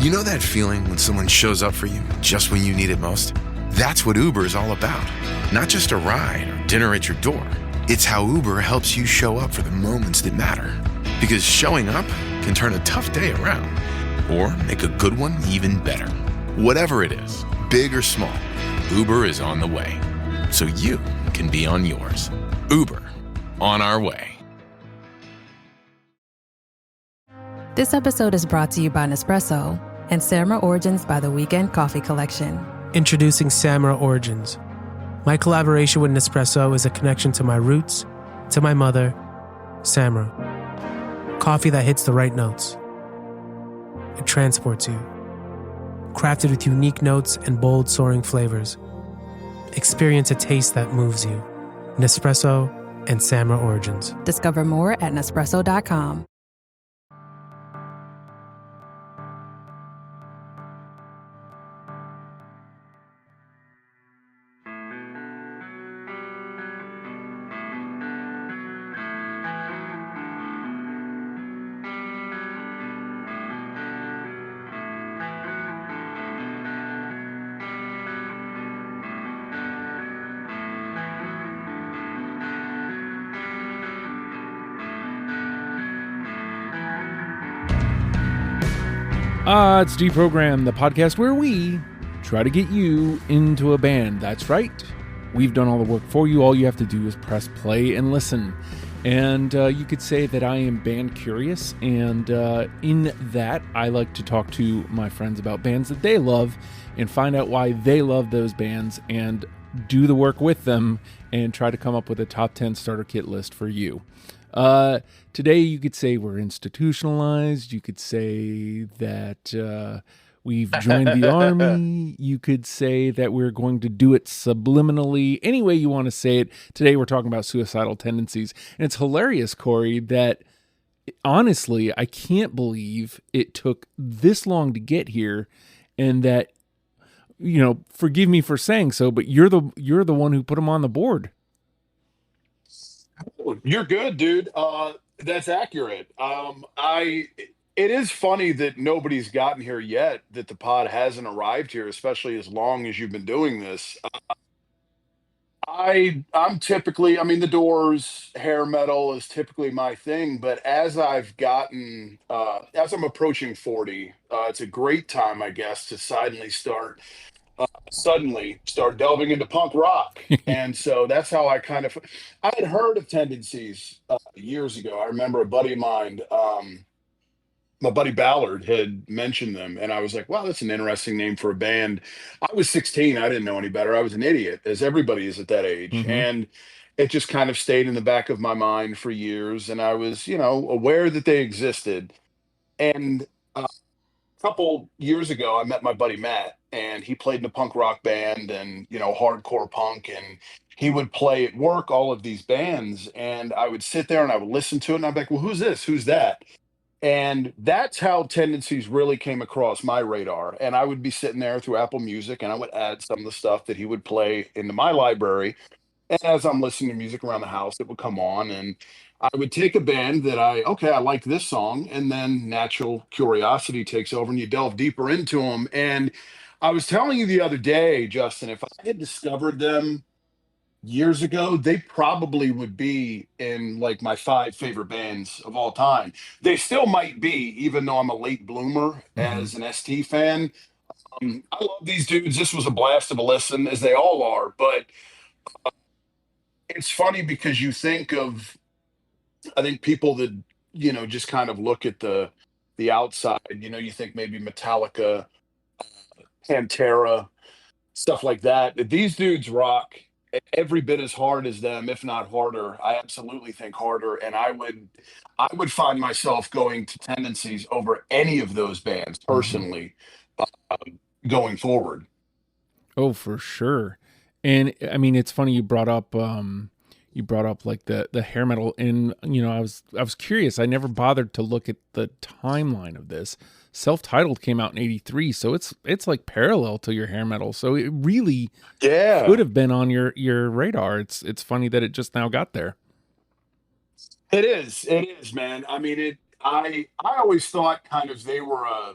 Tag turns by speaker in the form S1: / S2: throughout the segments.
S1: You know that feeling when someone shows up for you just when you need it most? That's what Uber is all about. Not just a ride or dinner at your door. It's how Uber helps you show up for the moments that matter. Because showing up can turn a tough day around or make a good one even better. Whatever it is, big or small, Uber is on the way. So you can be on yours. Uber, on our way.
S2: This episode is brought to you by Nespresso and Samra Origins by the Weekend Coffee Collection.
S3: Introducing Samra Origins. My collaboration with Nespresso is a connection to my roots, to my mother, Samra. Coffee that hits the right notes. It transports you. Crafted with unique notes and bold, soaring flavors. Experience a taste that moves you. Nespresso and Samra Origins.
S2: Discover more at Nespresso.com.
S4: It's Deprogram, the podcast where we try to get you into a band. That's right. We've done all the work for you. All you have to do is press play and listen. And you could say that I am band curious. And in that, I like to talk to my friends about bands that they love and find out why they love those bands and do the work with them and try to come up with a top 10 starter kit list for you. Today you could say we're institutionalized. You could say that we've joined the army. You could say that we're going to do it subliminally. Any way you want to say it. Today we're talking about suicidal tendencies. And it's hilarious, Cory, that honestly, I can't believe it took this long to get here, and that, you know, forgive me for saying so, but you're the one who put them on the board.
S5: You're good, dude. That's accurate. It is funny that nobody's gotten here yet, that the pod hasn't arrived here, especially as long as you've been doing this. I'm typically, I mean, the Doors, hair metal is typically my thing, but as as I'm approaching 40, it's a great time, I guess, to suddenly start delving into punk rock. And so that's how I had heard of Tendencies years ago. I remember a buddy of mine, my buddy Ballard, had mentioned them, and I was like, wow, that's an interesting name for a band. I was 16. I didn't know any better. I was an idiot, as everybody is at that age.
S4: Mm-hmm.
S5: And it just kind of stayed in the back of my mind for years. And I was, aware that they existed. And couple years ago, I met my buddy Matt, and he played in a punk rock band and, hardcore punk. And he would play at work all of these bands. And I would sit there and I would listen to it. And I'd be like, well, who's this? Who's that? And that's how Tendencies really came across my radar. And I would be sitting there through Apple Music, and I would add some of the stuff that he would play into my library. And as I'm listening to music around the house, it would come on, and I would take a band that I like this song, and then natural curiosity takes over and you delve deeper into them. And I was telling you the other day, Justin, if I had discovered them years ago, they probably would be in like my 5 favorite bands of all time. They still might be, even though I'm a late bloomer as an ST fan. I love these dudes. This was a blast of a listen, as they all are, but it's funny because I think people that, just kind of look at the outside, you think maybe Metallica, Pantera, stuff like that. These dudes rock every bit as hard as them, if not harder. I absolutely think harder. And I would find myself going to Tendencies over any of those bands personally, going forward.
S4: Oh, for sure. And I mean, it's funny you brought up like the hair metal, and I was curious. I never bothered to look at the timeline of this. Self-Titled came out in '83, so it's like parallel to your hair metal. So it really could have been on your radar. It's funny that it just now got there.
S5: It is, man. I mean, I always thought kind of they were a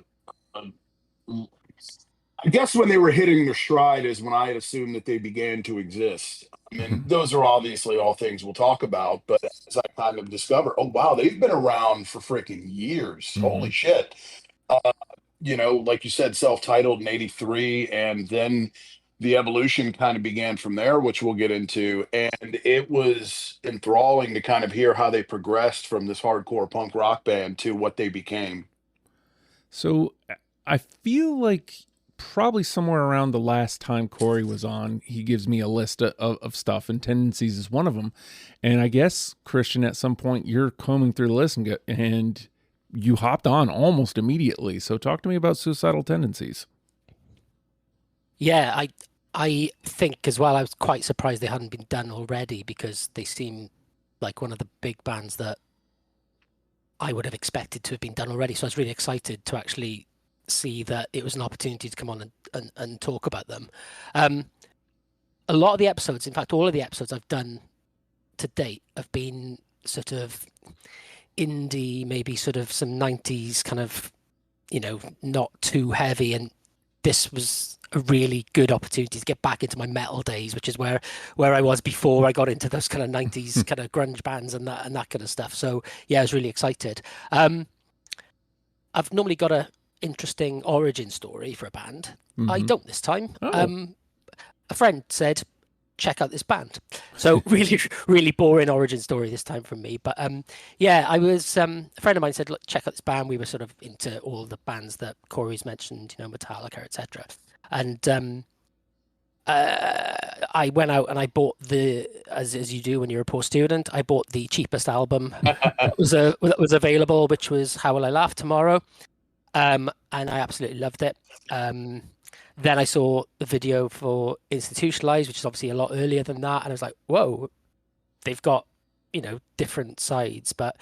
S5: I guess when they were hitting their stride is when I had assumed that they began to exist. I mean, those are obviously all things we'll talk about, but as I kind of discovered, oh wow, they've been around for freaking years.
S4: Mm-hmm.
S5: Holy shit. Like you said, self-titled in '83, and then the evolution kind of began from there, which we'll get into. And it was enthralling to kind of hear how they progressed from this hardcore punk rock band to what they became.
S4: So I feel like probably somewhere around the last time Cory was on, he gives me a list of stuff, and Tendencies is one of them. And I guess, Christian, at some point you're combing through the list and you hopped on almost immediately. So talk to me about Suicidal Tendencies.
S6: Yeah, I think as well, I was quite surprised they hadn't been done already, because they seem like one of the big bands that I would have expected to have been done already. So I was really excited to actually see that it was an opportunity to come on and talk about them. A lot of the episodes, in fact, all of the episodes I've done to date have been sort of indie, maybe sort of some 90s kind of, not too heavy. And this was a really good opportunity to get back into my metal days, which is where I was before I got into those kind of 90s kind of grunge bands and that kind of stuff. So yeah, I was really excited. I've normally got a interesting origin story for a band.
S4: Mm-hmm.
S6: I don't this time.
S4: Oh.
S6: A friend said, check out this band. So really, really boring origin story this time from me. But yeah, I was, a friend of mine said, look, check out this band. We were sort of into all the bands that Cory's mentioned, Metallica, etc. And I went out and I bought as you do when you're a poor student, I bought the cheapest album that was available, which was How Will I Laugh Tomorrow? And I absolutely loved it. Then I saw the video for Institutionalized, which is obviously a lot earlier than that. And I was like, whoa, they've got, different sides. But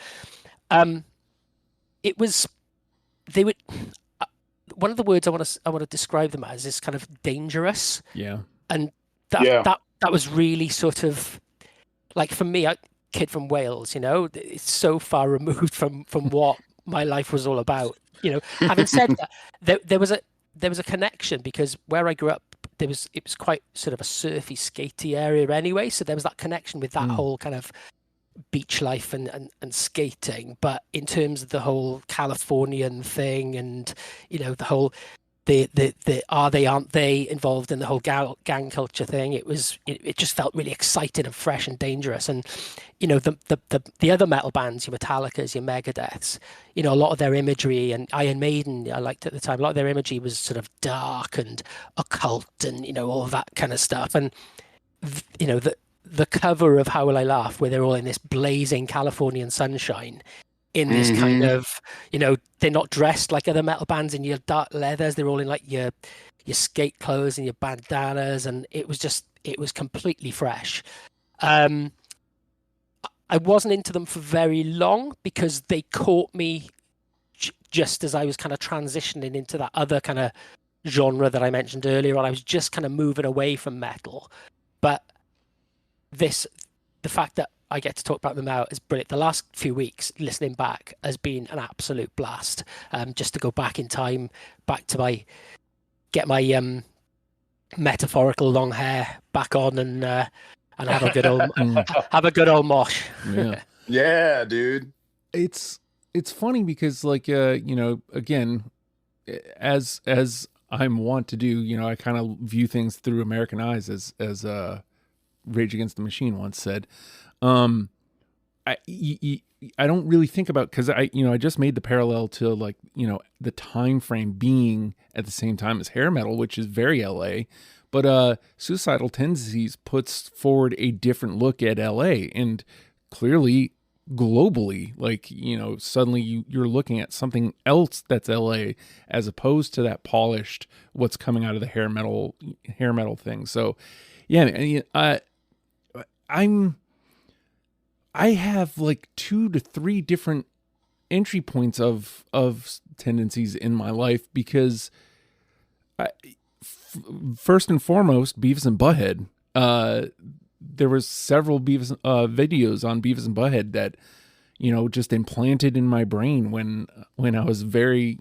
S6: it was, they would, one of the words I want to describe them as is kind of dangerous.
S4: Yeah.
S6: And that was really sort of like, for me, kid from Wales, it's so far removed from what my life was all about. Having said that, there was a connection, because where I grew up, it was quite sort of a surfy, skatey area anyway. So there was that connection with that whole kind of beach life and skating. But in terms of the whole Californian thing and, the whole, the are they, aren't they involved in the whole gang culture thing, it just felt really exciting and fresh and dangerous. And, the other metal bands, your Metallicas, your Megadeths, a lot of their imagery, and Iron Maiden, I liked at the time, a lot of their imagery was sort of dark and occult and, all of that kind of stuff. And, the cover of How Will I Laugh, where they're all in this blazing Californian sunshine, in this kind of, they're not dressed like other metal bands in your dark leathers. They're all in like your skate clothes and your bandanas. And it was completely fresh. I wasn't into them for very long, because they caught me just as I was kind of transitioning into that other kind of genre that I mentioned earlier on. I was just kind of moving away from metal. But the fact that I get to talk about them now is brilliant. The last few weeks, listening back, has been an absolute blast. Just to go back in time, get my metaphorical long hair back on and have a good old mosh.
S4: Yeah.
S5: Yeah, dude.
S4: It's funny because, like, again, as I'm wont to do, I kind of view things through American eyes, as Rage Against the Machine once said. I don't really think about, because I just made the parallel to, like, the time frame being at the same time as hair metal, which is very LA, but Suicidal Tendencies puts forward a different look at LA, and clearly globally, like, suddenly you're looking at something else that's LA, as opposed to that polished what's coming out of the hair metal thing. So yeah, I have like 2 to 3 different entry points of Tendencies in my life, because first and foremost, Beavis and Butthead. There was several Beavis videos on Beavis and Butthead that, just implanted in my brain when I was very,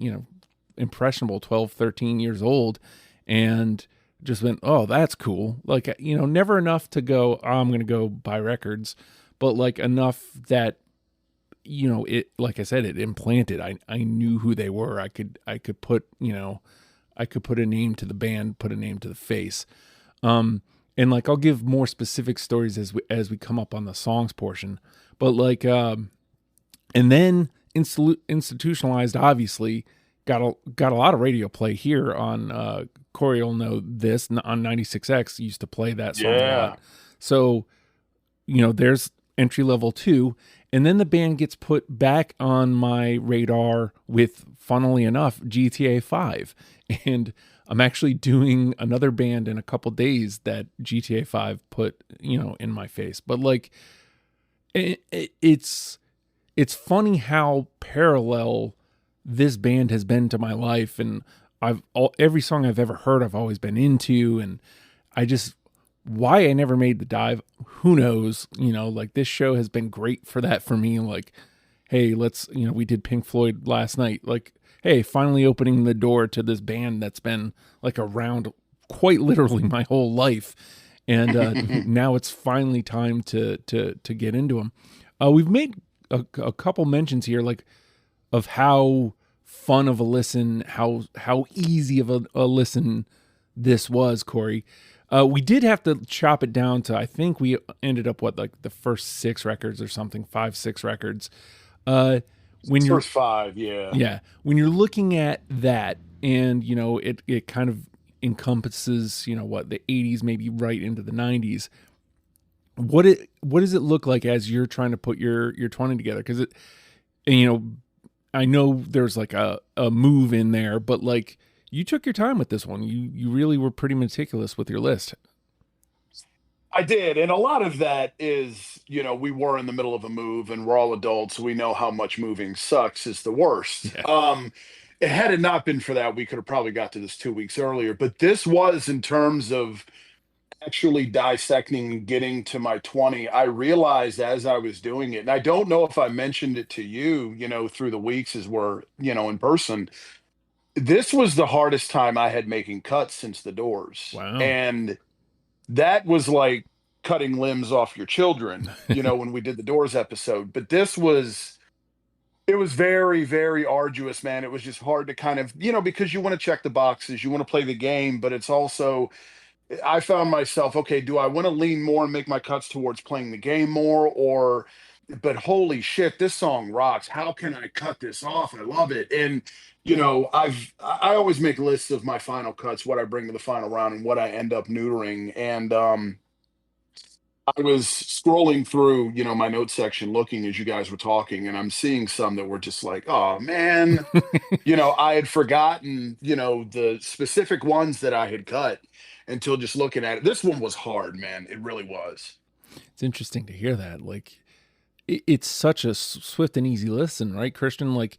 S4: impressionable, 12, 13 years old, and just went, oh, that's cool. Like, never enough to go, oh, I'm going to go buy records, but like enough that, it, like I said, it implanted. I knew who they were. I could put, I could put a name to the band, put a name to the face. And like, I'll give more specific stories as we come up on the songs portion, but like, and then Institutionalized, obviously got a lot of radio play here on, Cory will know this, on 96X used to play that song a lot. So, there's entry level 2. And then the band gets put back on my radar with, funnily enough, GTA 5. And I'm actually doing another band in a couple days that GTA 5 put, in my face. But like, it's funny how parallel this band has been to my life. And every song I've ever heard, I've always been into. And why I never made the dive, who knows? Like, this show has been great for that for me. Like, hey, let's, we did Pink Floyd last night. Like, hey, finally opening the door to this band that's been like around quite literally my whole life. And now it's finally time to get into them. We've made a couple mentions here, like, of how fun of a listen, how easy of a listen this was, Cory. We did have to chop it down to, I think we ended up like the first 6 records or something, 5, 6 records.
S5: First 5, yeah.
S4: Yeah. When you're looking at that, and it kind of encompasses, the 80s, maybe right into the 90s. What does it look like as you're trying to put your 20 together? Because I know there's like a move in there, but like, you took your time with this one. You really were pretty meticulous with your list.
S5: I did. And a lot of that is, we were in the middle of a move, and we're all adults. We know how much moving sucks is the worst. Yeah. Had it not been for that, we could have probably got to this 2 weeks earlier. But this was, in terms of actually dissecting and getting to my 20, I realized as I was doing it, and I don't know if I mentioned it to you, through the weeks as we're, in person. This was the hardest time I had making cuts since the Doors.
S4: Wow.
S5: And that was like cutting limbs off your children, when we did the Doors episode. But it was very, very arduous, man. It was just hard to kind of, because you want to check the boxes, you want to play the game, but it's also, I found myself, okay, do I want to lean more and make my cuts towards playing the game more, but holy shit, this song rocks. How can I cut this off? I love it. And, I always make lists of my final cuts, what I bring to the final round and what I end up neutering. And, I was scrolling through, my notes section, looking as you guys were talking, and I'm seeing some that were just like, oh man, I had forgotten, the specific ones that I had cut until just looking at it. This one was hard, man. It really was.
S4: It's interesting to hear that. Like, it's such a swift and easy listen, right, Christian? Like,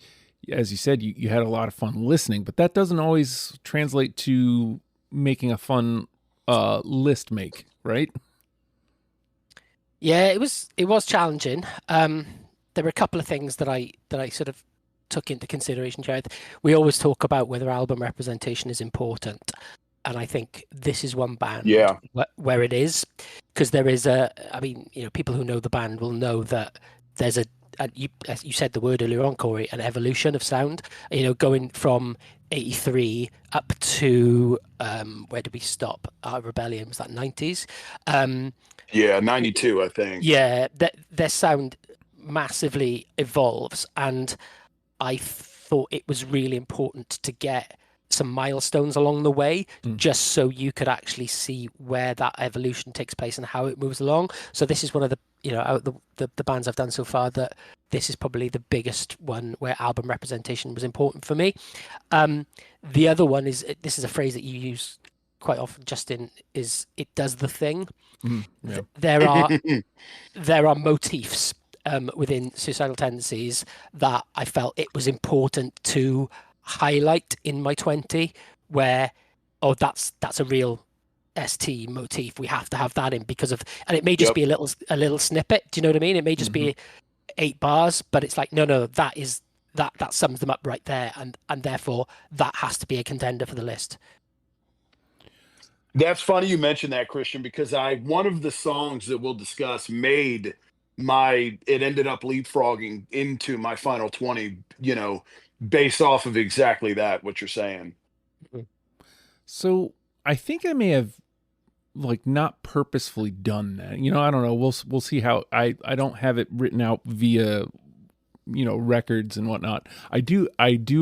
S4: as you said, you had a lot of fun listening, but that doesn't always translate to making a fun list make, right?
S6: Yeah, it was challenging. There were a couple of things that I sort of took into consideration, Jared. We always talk about whether album representation is important, and I think this is one band where it is, because there is people who know the band will know that there's as you said the word earlier on, Cory, an evolution of sound, going from 83 up to where did we stop? Our Rebellion, was that 90s?
S5: 92, I think.
S6: Yeah, their sound massively evolves, and I thought it was really important to get some milestones along the way, just so you could actually see where that evolution takes place and how it moves along. So this is one of the out of the bands I've done so far, that this is probably the biggest one where album representation was important for me. The other one is, this is a phrase that you use quite often, Justin, is it does the thing. Yeah. There are motifs within Suicidal Tendencies that I felt it was important to highlight in my 20, where that's a real ST motif, we have to have that in because of, and it may just be a little snippet, do you know what I mean? It may just be 8 bars, but it's like no, that is that sums them up right there, and therefore that has to be a contender for the list.
S5: That's funny you mentioned that, Christian, because one of the songs that we'll discuss made it ended up leapfrogging into my final 20, based off of exactly that, what you're saying.
S4: So I think I may have like not purposefully done that. I don't know. We'll see how I don't have it written out via, records and whatnot. I do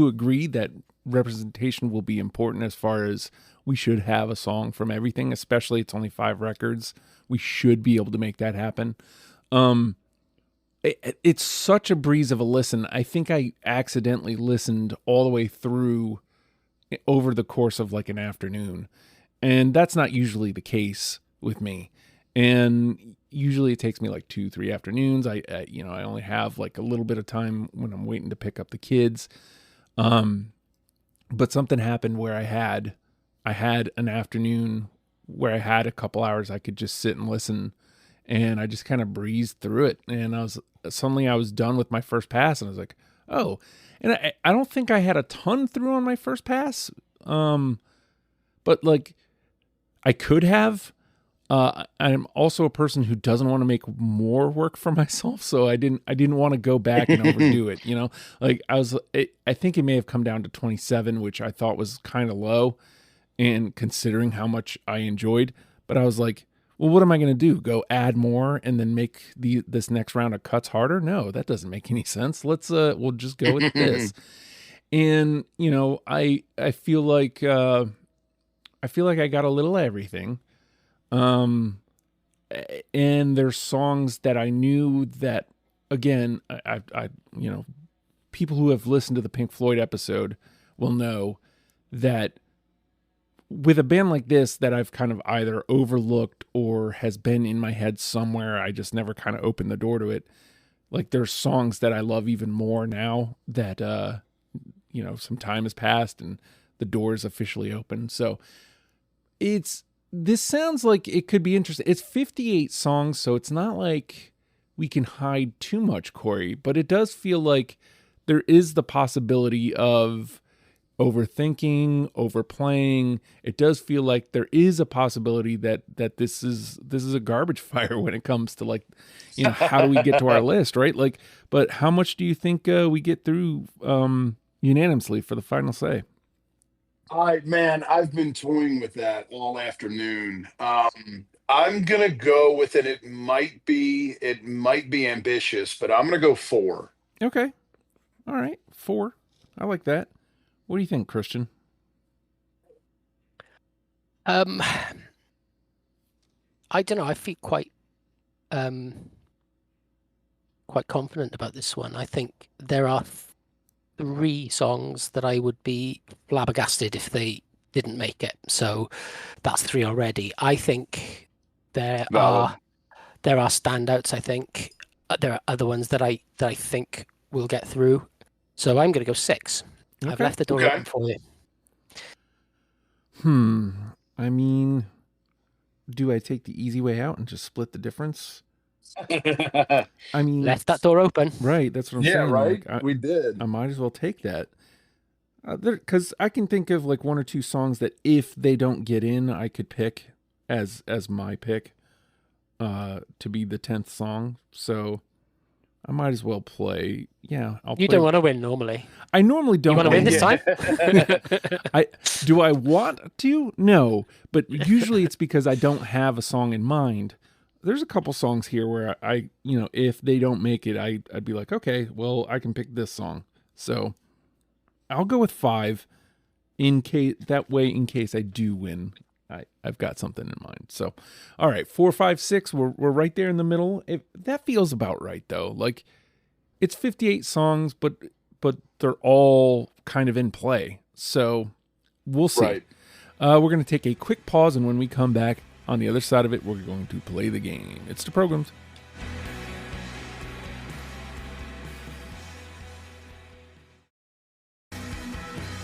S4: agree that representation will be important as far as we should have a song from everything, especially it's only 5 records. We should be able to make that happen. It's such a breeze of a listen. I think I accidentally listened all the way through over the course of like an afternoon. And that's not usually the case with me. And usually it takes me like 2-3 afternoons. I only have like a little bit of time when I'm waiting to pick up the kids. But something happened where I had an afternoon where I had a couple hours I could just sit and listen, and I just kind of breezed through it. And I was done with my first pass, and I was like, oh. And I don't think I had a ton through on my first pass. But like I could have. I'm also a person who doesn't want to make more work for myself, so I didn't want to go back and overdo it. Like I think it may have come down to 27, which I thought was kind of low, and considering how much I enjoyed. But I was like, well, what am I going to do? Go add more and then make this next round of cuts harder? No, that doesn't make any sense. We'll just go with this. And I feel like I got a little everything. And there's songs that I knew that, again, I people who have listened to the Pink Floyd episode will know that with a band like this that I've kind of either overlooked or has been in my head somewhere, I just never kind of opened the door to it. Like there's songs that I love even more now that, some time has passed and the door is officially open. So this sounds like it could be interesting. It's 58 songs, so it's not like we can hide too much, Cory, but it does feel like there is the possibility of overthinking, overplaying. It does feel like there is a possibility that this is a garbage fire when it comes to like, how do we get to our list, right? Like, but how much do you think we get through unanimously for the final say?
S5: I've been toying with that all afternoon. I'm gonna go with it. It might be ambitious, but I'm gonna go 4.
S4: Okay. All right. 4. I like that. What do you think, Christian?
S6: I don't know. I feel quite confident about this one. I think there are 3 songs that I would be flabbergasted if they didn't make it. So that's 3 already. I think there are standouts. I think there are other ones that I think will get through. So I'm going to go 6. Okay. I've left the door open for you.
S4: I mean, do I take the easy way out and just split the difference? I mean,
S6: left that door open.
S4: Right. That's what I'm saying.
S5: Yeah, right.
S4: Like,
S5: we did.
S4: I might as well take that. Because I can think of like 1 or 2 songs that if they don't get in, I could pick as my pick to be the 10th song. So I might as well play. Yeah,
S6: You don't want to win normally.
S4: I normally don't.
S6: You want to win this time?
S4: Do I want to? No, but usually it's because I don't have a song in mind. There's a couple songs here where I if they don't make it, I'd be like, okay, well, I can pick this song. So I'll go with 5 in case I do win, I've got something in mind. So, all right, 4, 5, 6, we're right there in the middle. That feels about right though. Like it's 58 songs, but they're all kind of in play. So we'll see.
S5: Right.
S4: We're going to take a quick pause, and when we come back on the other side of it, we're going to play the game. It's the programs.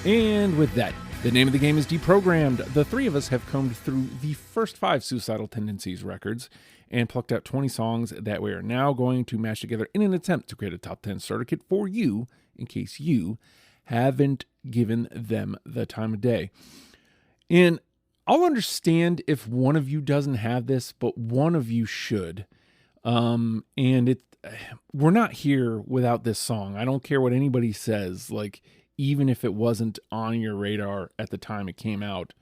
S4: And with that, The name of the game is Deprogrammed. The three of us have combed through the first 5 Suicidal Tendencies records and plucked out 20 songs that we are now going to mash together in an attempt to create a top 10 starter kit for you, in case you haven't given them the time of day. And I'll understand if one of you doesn't have this, but one of you should. And we're not here without this song. I don't care what anybody says. Like, even if it wasn't on your radar at the time it came out,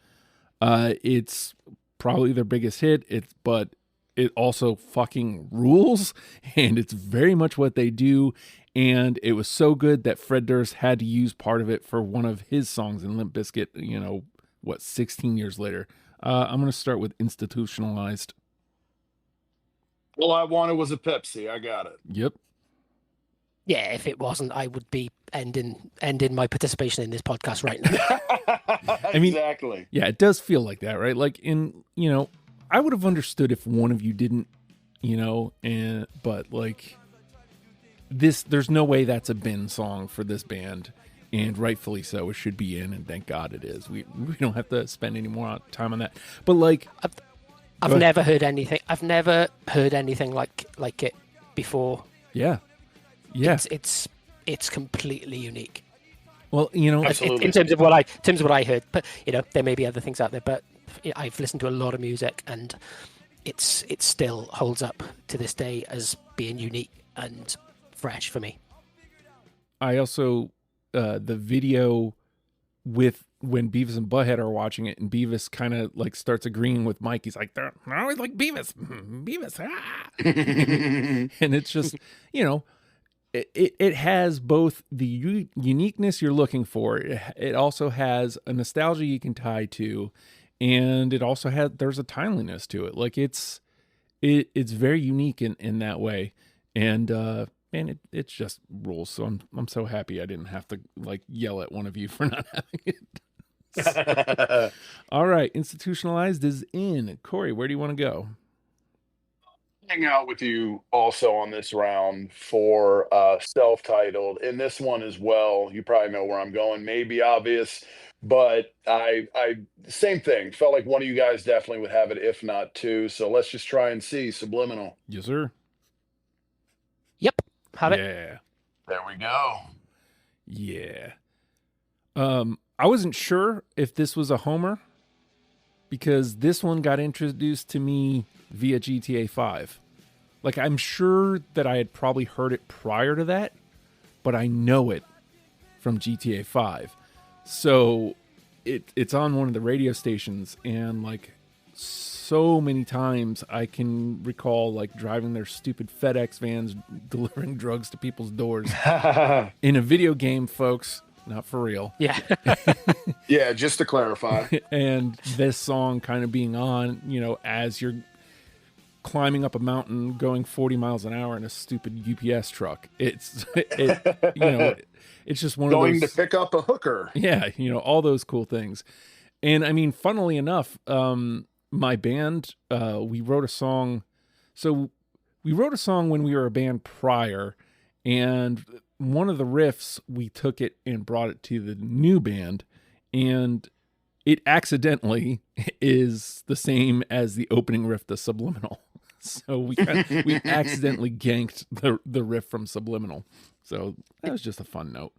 S4: it's probably their biggest hit. But it also fucking rules, and it's very much what they do. And it was so good that Fred Durst had to use part of it for one of his songs in Limp Bizkit, 16 years later. I'm going to start with Institutionalized.
S5: All I wanted was a Pepsi. I got it.
S4: Yep.
S6: Yeah, if it wasn't, I would be ending my participation in this podcast right now.
S5: I mean, exactly.
S4: Yeah, it does feel like that, right? Like I would have understood if one of you didn't, but like this, there's no way that's a bin song for this band, and rightfully so. It should be in, and thank God it is. We don't have to spend any more time on that. But like,
S6: I've never heard anything. I've never heard anything like it before.
S4: Yeah.
S6: It's completely unique.
S4: Well,
S5: absolutely.
S6: In terms of what I heard, but there may be other things out there. But I've listened to a lot of music, and it still holds up to this day as being unique and fresh for me.
S4: I also the video with when Beavis and Butthead are watching it, and Beavis kind of like starts agreeing with Mike. He's like, "They're always like Beavis, Beavis," and it's just It has both the uniqueness you're looking for. It also has a nostalgia you can tie to, and it also there's a timeliness to it. Like it's very unique in that way, and it just rules. So I'm so happy I didn't have to like yell at one of you for not having it. All right, Institutionalized is in. Cory, where do you want to go?
S5: Hang out with you also on this round for self-titled, and this one as well. You probably know where I'm going, maybe obvious, but I same thing, felt like one of you guys definitely would have it, if not two. So let's just try and see. Subliminal.
S4: Yes, sir.
S6: Yep, have it.
S4: Yeah,
S5: there we go.
S4: Yeah. I wasn't sure if this was a homer, because this one got introduced to me via GTA 5. Like, I'm sure that I had probably heard it prior to that, but I know it from GTA 5. So it's on one of the radio stations, and like so many times I can recall like driving their stupid FedEx vans delivering drugs to people's doors in a video game, folks. Not for real.
S6: Yeah.
S5: Yeah, just to clarify.
S4: And this song kind of being on, as you're climbing up a mountain going 40 miles an hour in a stupid UPS truck. It's just one
S5: going
S4: of those
S5: to pick up a hooker.
S4: Yeah, all those cool things. And I mean, funnily enough, my band, we wrote a song. So we wrote a song when we were a band prior, and one of the riffs, we took it and brought it to the new band, and it accidentally is the same as the opening riff to Subliminal. So we accidentally ganked the riff from Subliminal. So that was just a fun note.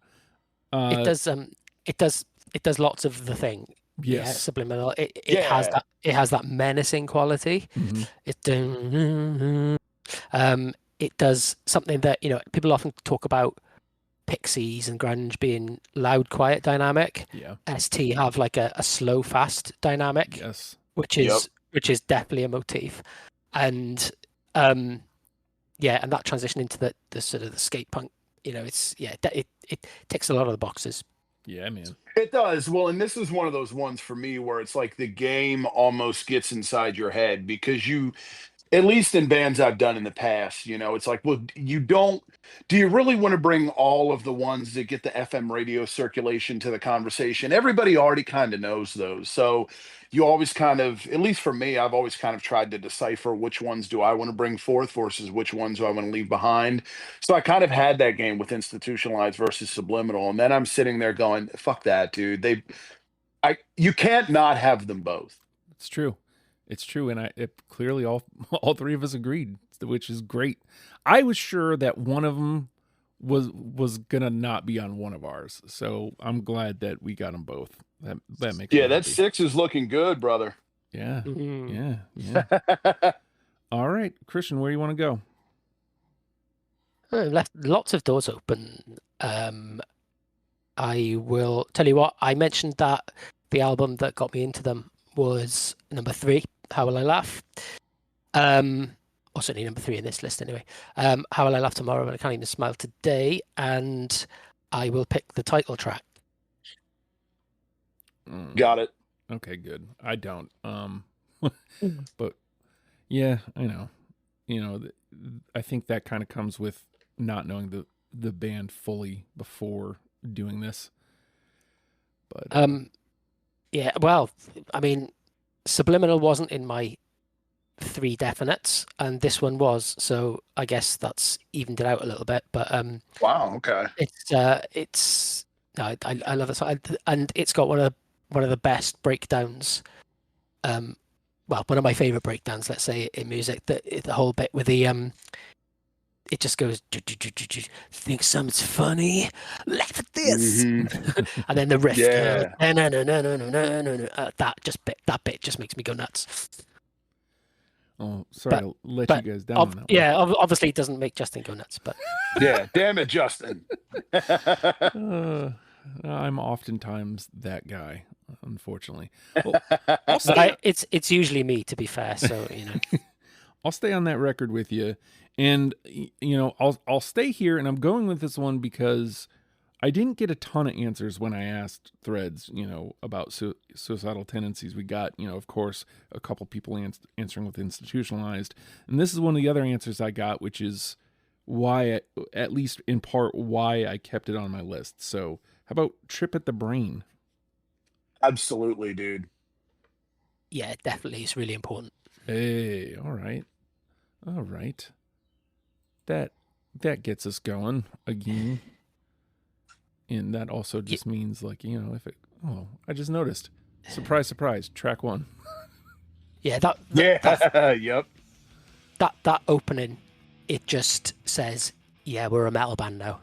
S6: It does lots of the thing.
S4: Yes.
S6: Yeah, Subliminal. It has that menacing quality.
S4: Mm-hmm.
S6: It does something that people often talk about. Pixies and grunge being loud, quiet dynamic.
S4: Yeah.
S6: ST have like a slow, fast dynamic.
S4: Yes.
S6: Which is definitely a motif, and and that transition into the sort of the skate punk. It ticks a lot of the boxes.
S4: Yeah, man.
S5: It does. Well, and this is one of those ones for me where it's like the game almost gets inside your head, because at least in bands I've done in the past, it's like, well, do you really want to bring all of the ones that get the FM radio circulation to the conversation? Everybody already kind of knows those. So you always kind of, at least for me, I've always kind of tried to decipher which ones do I want to bring forth versus which ones do I want to leave behind. So I kind of had that game with Institutionalized versus Subliminal. And then I'm sitting there going, fuck that, dude. You can't not have them both.
S4: It's true. It's true, and clearly all three of us agreed, which is great. I was sure that one of them was gonna not be on one of ours, so I'm glad that we got them both. That makes me
S5: that
S4: happy.
S5: 6 is looking good, brother.
S4: Yeah,
S6: Mhm.
S4: yeah. All right, Christian, where do you want to go?
S6: Left lots of doors open. I will tell you what, I mentioned that the album that got me into them was number 3, How Will I Laugh? Or certainly number 3 in this list anyway. How Will I Laugh Tomorrow When I Can't Even Smile Today? And I will pick the title track.
S5: Got it.
S4: Okay, good. I don't. But yeah, I know. I think that kind of comes with not knowing the band fully before doing this. But
S6: yeah, well, I mean, Subliminal wasn't in my 3 definites, and this one was, so I guess that's evened it out a little bit. But
S5: Wow. Okay.
S6: it's no, I love it, and it's got one of the best breakdowns. Well, one of my favorite breakdowns, let's say, in music. The whole bit with the it just goes, think something's funny, laugh at this,
S5: Mhm.
S6: and then the riff,
S5: Yeah.
S6: that bit just makes me go nuts.
S4: oh, sorry to let
S6: But
S4: you guys down on that one.
S6: yeah, obviously it doesn't make Justin go nuts, but
S5: Yeah. Damn it, Justin.
S4: I'm oftentimes that guy, unfortunately. Well, I'll stay,
S6: but it's usually me, to be fair. So
S4: I'll stay on that record with you, and I'll stay here, and I'm going with this one because I didn't get a ton of answers when I asked Threads, about suicidal tendencies. We got, of course, a couple people answering with institutionalized, and this is one of the other answers I got, which is why, at least in part, why I kept it on my list. So, how about Trip at the Brain?
S5: Absolutely, dude.
S6: yeah, definitely, it's really important.
S4: Hey, all right. That gets us going again. And that also just means, like, if it, I just noticed. Surprise, surprise, track 1.
S6: Yeah,
S5: Yep.
S6: that opening, it just says, yeah, we're a metal band now.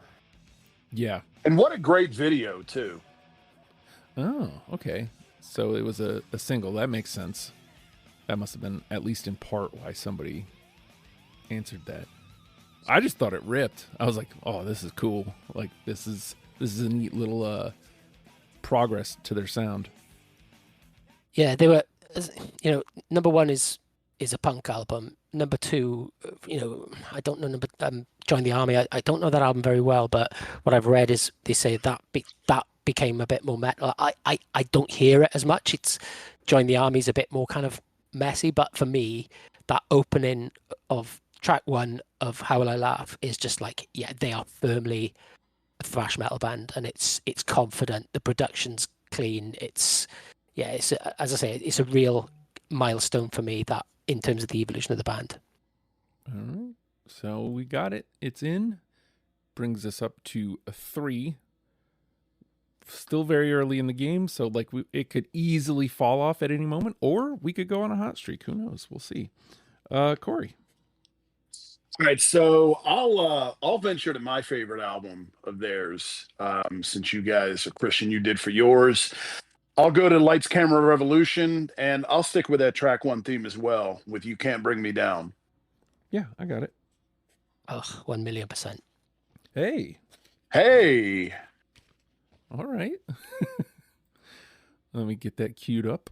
S4: Yeah.
S5: And what a great video, too.
S4: Oh, okay. So it was a single. That makes sense. That must have been, at least in part, why somebody answered that. I just thought it ripped. I was like, oh, this is cool. Like, this is a neat little progress to their sound.
S6: Yeah, they were, number 1 is a punk album. Number 2, I don't know, Join the Army. I don't know that album very well, but what I've read is they say that became a bit more metal. I don't hear it as much. It's Join the Army's a bit more kind of messy, but for me, that opening of track 1 of How Will I Laugh is just like, yeah, they are firmly a thrash metal band, and it's confident. The production's clean. It's as I say, it's a real milestone for me, that in terms of the evolution of the band.
S4: All right. So we got it. It's in. Brings us up to a 3. Still very early in the game, so like it could easily fall off at any moment, or we could go on a hot streak. Who knows? We'll see. Cory.
S5: All right, so I'll venture to my favorite album of theirs. Since you guys, Christian, you did for yours. I'll go to Lights Camera Revolution, and I'll stick with that track 1 theme as well, with You Can't Bring Me Down.
S4: Yeah, I got it.
S6: Oh, 1,000,000%.
S4: Hey. All right. Let me get that queued up.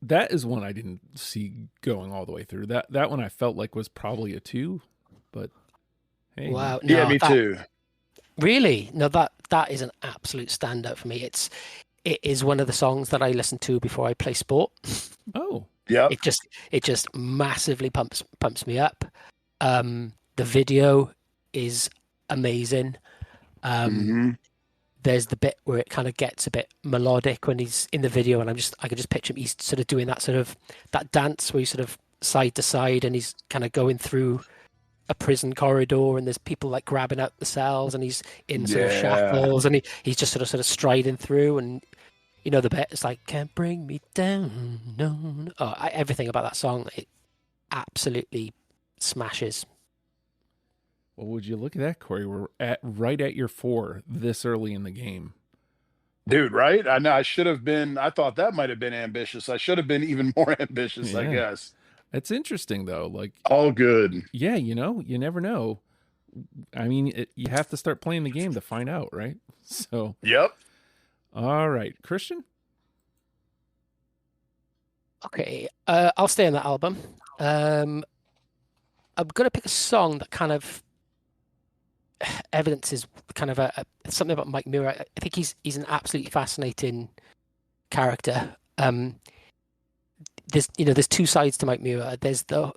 S4: That is one I didn't see going all the way through. That one I felt like was probably a 2, but hey.
S6: Wow.
S5: No, yeah, me too.
S6: Really? No, that is an absolute standout for me. It is one of the songs that I listen to before I play sport.
S4: Oh.
S5: Yeah.
S6: It just massively pumps me up. The video is amazing. There's the bit where it kind of gets a bit melodic when he's in the video, and I could just picture him. He's sort of doing that dance where he's sort of side to side, and he's kind of going through a prison corridor, and there's people like grabbing out the cells, and he's in sort of shackles, and he's just sort of striding through, and You know the bit. It's like "Can't Bring Me Down." No. Everything about that song, it absolutely smashes.
S4: Well, would you look at that, Corey? We're right at your 4 this early in the game.
S5: Dude, right? I know I should have been. I thought that might have been ambitious. I should have been even more ambitious, I
S4: Yeah.
S5: guess.
S4: It's interesting though. Like,
S5: All good.
S4: yeah, you never know. I mean, you have to start playing the game to find out, right? So,
S5: Yep.
S4: all right, Christian.
S6: Okay, I'll stay on that album. I'm gonna pick a song that kind of evidences kind of something about Mike Muir. I think he's an absolutely fascinating character. There's two sides to Mike Muir. There's the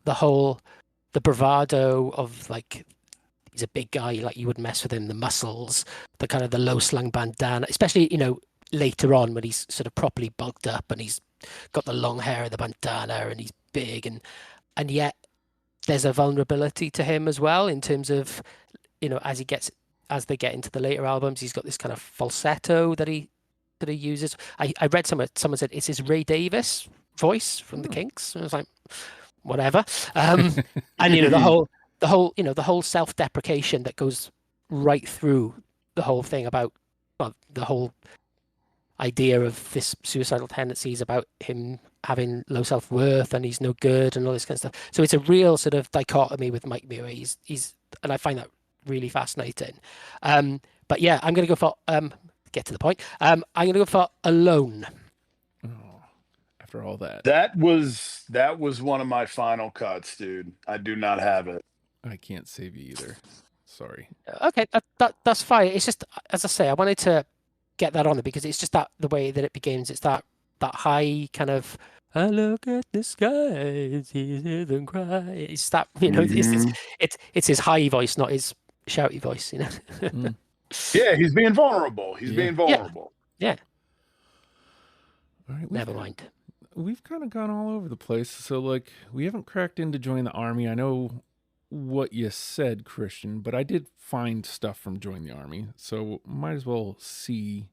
S6: bravado of like he's a big guy, like you wouldn't mess with him. The muscles, the kind of the low slung bandana, especially later on when he's sort of properly bulked up and he's got the long hair and the bandana and he's big and yet there's a vulnerability to him as well in terms of as they get into the later albums, he's got this kind of falsetto that he uses. I read someone said it's his Ray Davis voice from the Kinks. And I was like, whatever. And the whole self-deprecation that goes right through the whole thing about the whole idea of this suicidal tendencies, about him having low self-worth and he's no good and all this kind of stuff. So it's a real sort of dichotomy with Mike Muir. He's and I find that really fascinating. But yeah, I'm going to go for get to the point. I'm going to go for Alone.
S4: Oh, after all that.
S5: That was one of my final cuts, dude. I do not have it.
S4: I can't save you either. Sorry.
S6: Okay, that's fine. It's just, as I say, I wanted to get that on there because it's just that the way that it begins. It's that high kind of, I look at the sky, it's easier than cry. It's that, it's his high voice, not his shouty voice,
S5: Yeah, he's being vulnerable. He's being vulnerable.
S6: Yeah.
S4: All right.
S6: Never mind.
S4: We've kind of gone all over the place. So, like, we haven't cracked into Join the Army. I know what you said, Christian, but I did find stuff from Join the Army. So, might as well see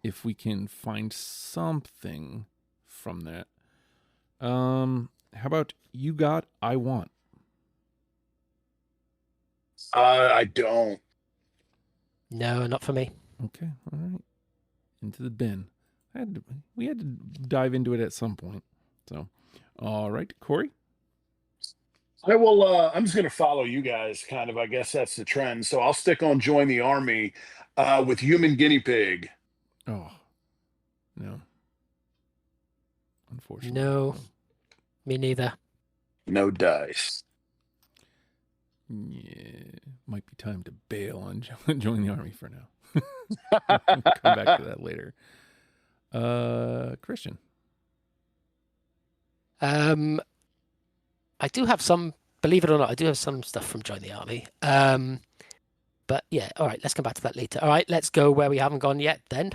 S4: if we can find something from that. How about You Got, I Want?
S5: I don't.
S6: No, not for me.
S4: Okay, all right. Into the bin. We had to dive into it at some point. So, all right, Corey?
S5: I will. I'm just going to follow you guys, kind of. I guess that's the trend. So I'll stick on Join the Army with Human Guinea Pig.
S4: Oh, no. Unfortunately.
S6: No, me neither.
S5: No dice.
S4: Yeah, might be time to bail on Join the Army for now. Come back to that later. Christian.
S6: I do have some, believe it or not, I do have some stuff from Join the Army. But yeah, all right, let's come back to that later. All right, let's go where we haven't gone yet then.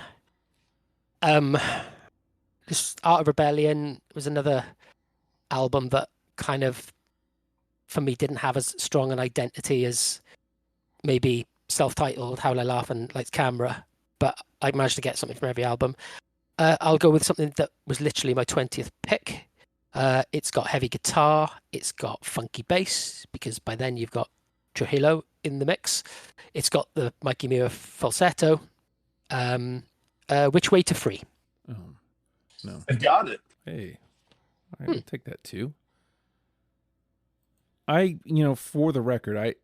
S6: This Art of Rebellion was another album that kind of, for me, didn't have as strong an identity as maybe self-titled How I Laugh and Lights Camera, but I managed to get something from every album. I'll go with something that was literally my 20th pick. It's got heavy guitar, it's got funky bass, because by then you've got Trujillo in the mix. It's got the Mikey Muir falsetto. Which Way to Free?
S4: Oh, no.
S5: I got it.
S4: Hey, I'll take that too. For the record,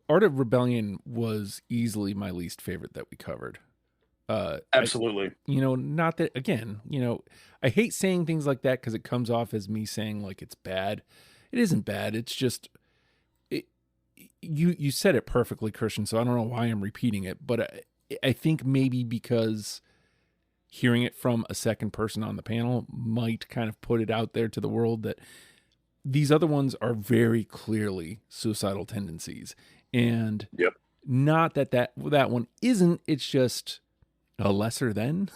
S4: Art of Rebellion was easily my least favorite that we covered.
S5: Absolutely.
S4: Not that, again, I hate saying things like that because it comes off as me saying like it's bad. It isn't bad. It's just, you said it perfectly, Christian, so I don't know why I'm repeating it, but I think maybe because hearing it from a second person on the panel might kind of put it out there to the world that these other ones are very clearly Suicidal Tendencies. And not that one isn't, it's just a lesser than.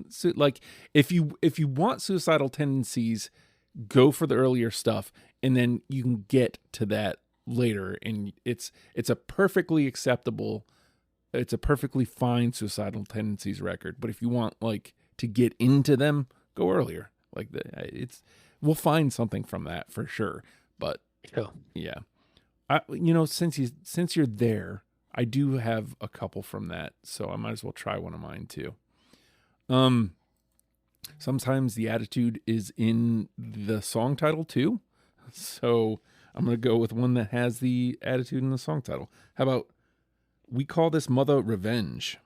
S4: So, like, if you want Suicidal Tendencies, go for the earlier stuff, and then you can get to that later, and it's a perfectly acceptable, it's a perfectly fine Suicidal Tendencies record. But if you want like to get into them, go earlier. Like we'll find something from that for sure. But
S6: Sure.
S4: yeah, since you're there, I do have a couple from that, so I might as well try one of mine too. Sometimes the attitude is in the song title too, so I'm gonna go with one that has the attitude in the song title. How about we call this Mother Revenge?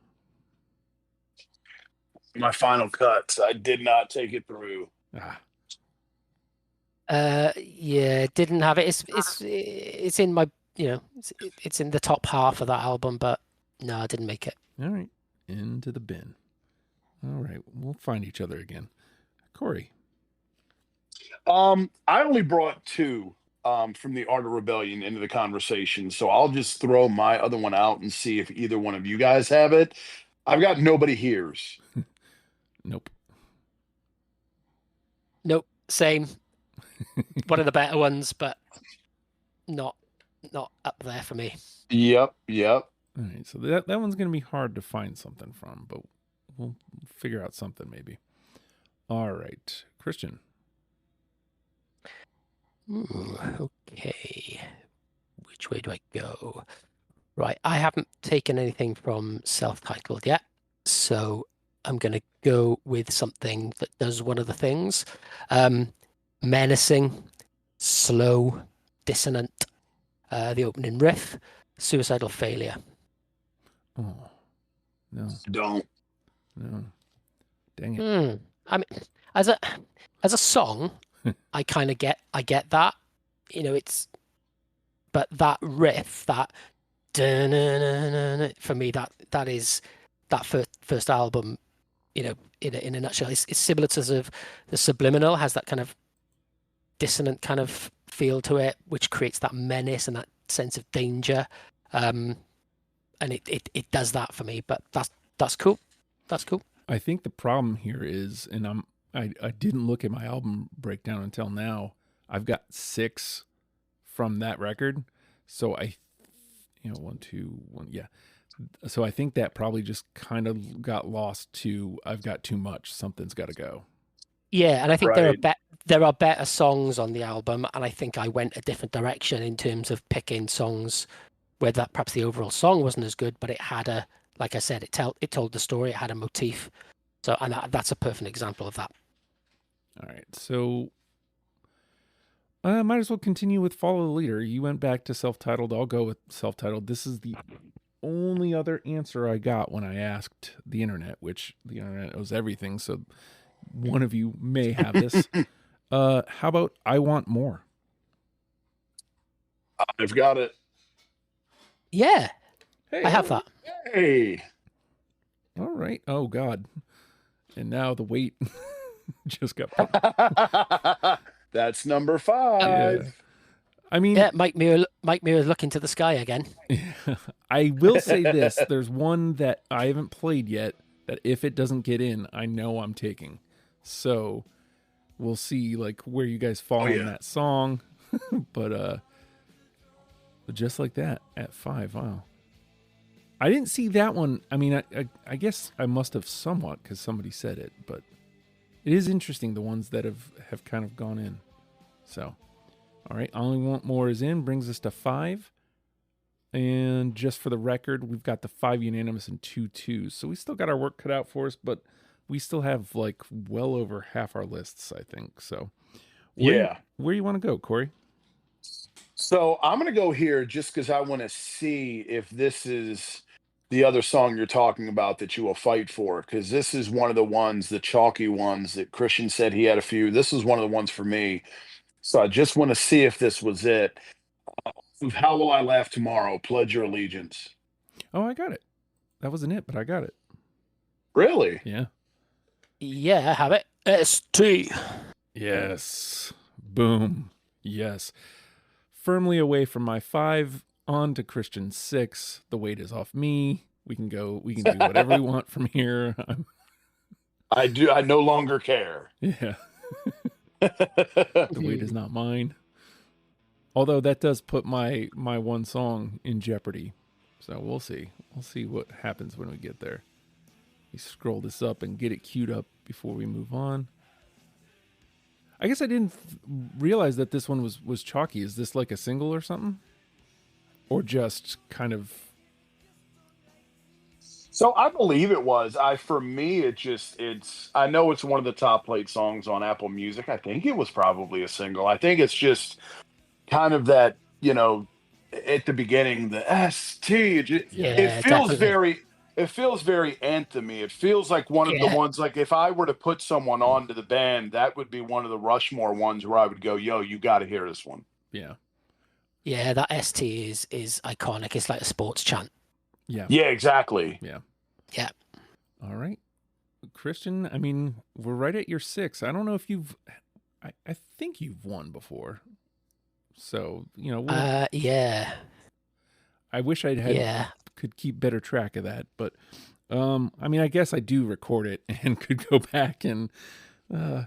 S5: My final cuts. I did not take it through.
S4: Ah,
S6: Yeah, didn't have it. It's in my, it's in the top half of that album, but no, I didn't make it.
S4: all right, into the bin. All right, we'll find each other again. Cory.
S5: I only brought two from the Art of Rebellion into the conversation, so I'll just throw my other one out and see if either one of you guys have it. I've got Nobody Hears.
S4: Nope.
S6: Nope, same. One of the better ones, but not up there for me.
S5: Yep.
S4: All right, so that one's going to be hard to find something from, but we'll figure out something maybe. All right, Christian.
S6: Okay. Which way do I go? Right, I haven't taken anything from self-titled yet, so I'm going to go with something that does one of the things. Menacing, slow, dissonant. The opening riff, Suicidal Failure.
S4: Oh, no.
S5: Don't.
S4: No. Dang it.
S6: I mean, as a song, I kind of get that, but that riff, that for me, that is that first album, in a nutshell. It's similar to the Subliminal, has that kind of dissonant kind of feel to it, which creates that menace and that sense of danger. And it does that for me, but that's cool. That's cool.
S4: I think the problem here is, and I didn't look at my album breakdown until now. I've got 6 from that record. So 1, 2, 1. Yeah. So I think that probably just kind of got lost to, I've got too much. Something's got to go.
S6: Yeah. And I think
S5: Right.
S6: there are better songs on the album. And I think I went a different direction in terms of picking songs where that perhaps the overall song wasn't as good, but it had like I said, it told the story. It had a motif. So, and that's a perfect example of that.
S4: All right. So I might as well continue with Follow the Leader. You went back to self-titled. I'll go with self-titled. This is the only other answer I got when I asked the internet, which the internet knows everything. So one of you may have this. How about I Want More?
S5: I've got it.
S6: Yeah.
S4: Hey,
S6: I have that.
S5: Hey.
S4: All right. Oh, God. And now the weight just got put.
S5: That's number 5.
S4: Yeah. I mean,
S6: Yeah, Mike Muir looking to the sky again.
S4: I will say this. There's one that I haven't played yet that if it doesn't get in, I know I'm taking. So we'll see like where you guys fall in that song. But just like that at 5. Wow. I didn't see that one. I mean, I guess I must have somewhat because somebody said it, but it is interesting the ones that have kind of gone in. So, all right, I Only Want More is in, brings us to 5. And just for the record, we've got the 5 unanimous and 2 twos. So we still got our work cut out for us, but we still have like well over half our lists, I think. So, where you want to go, Cory?
S5: So I'm going to go here just because I want to see if this is the other song you're talking about that you will fight for, because this is one of the ones, the chalky ones that Christian said he had a few. This is one of the ones for me. So I just want to see if this was it. How Will I Laugh Tomorrow? Pledge Your Allegiance.
S4: Oh, I got it. That wasn't it, but I got it.
S5: Really?
S4: Yeah.
S6: Yeah, I have it. ST.
S4: Yes. Boom. Yes. Firmly away from my 5, on to Christian 6. The weight is off me. We can do whatever we want from here.
S5: I no longer care.
S4: Yeah. The weight is not mine. Although that does put my one song in jeopardy. So we'll see. We'll see what happens when we get there. me scroll this up and get it queued up before we move on. I guess I didn't realize that this one was Chalky. Is this like a single or something? Or just kind of...
S5: So I believe it was. For me, it's. I know it's one of the top played songs on Apple Music. I think it was probably a single. I think it's just kind of that, at the beginning, the ST. It feels
S6: definitely.
S5: It feels very anthemy. It feels like one of the ones. Like if I were to put someone onto the band, that would be one of the Rushmore ones where I would go, "Yo, you got to hear this one."
S4: Yeah.
S6: Yeah, that ST is iconic. It's like a sports chant.
S4: Yeah.
S5: Yeah, exactly.
S4: Yeah.
S6: Yeah.
S4: All right. Christian, I mean, we're right at your 6. I don't know if you've... I think you've won before. So,
S6: yeah.
S4: I wish could keep better track of that, but I mean, I guess I do record it and could go back and all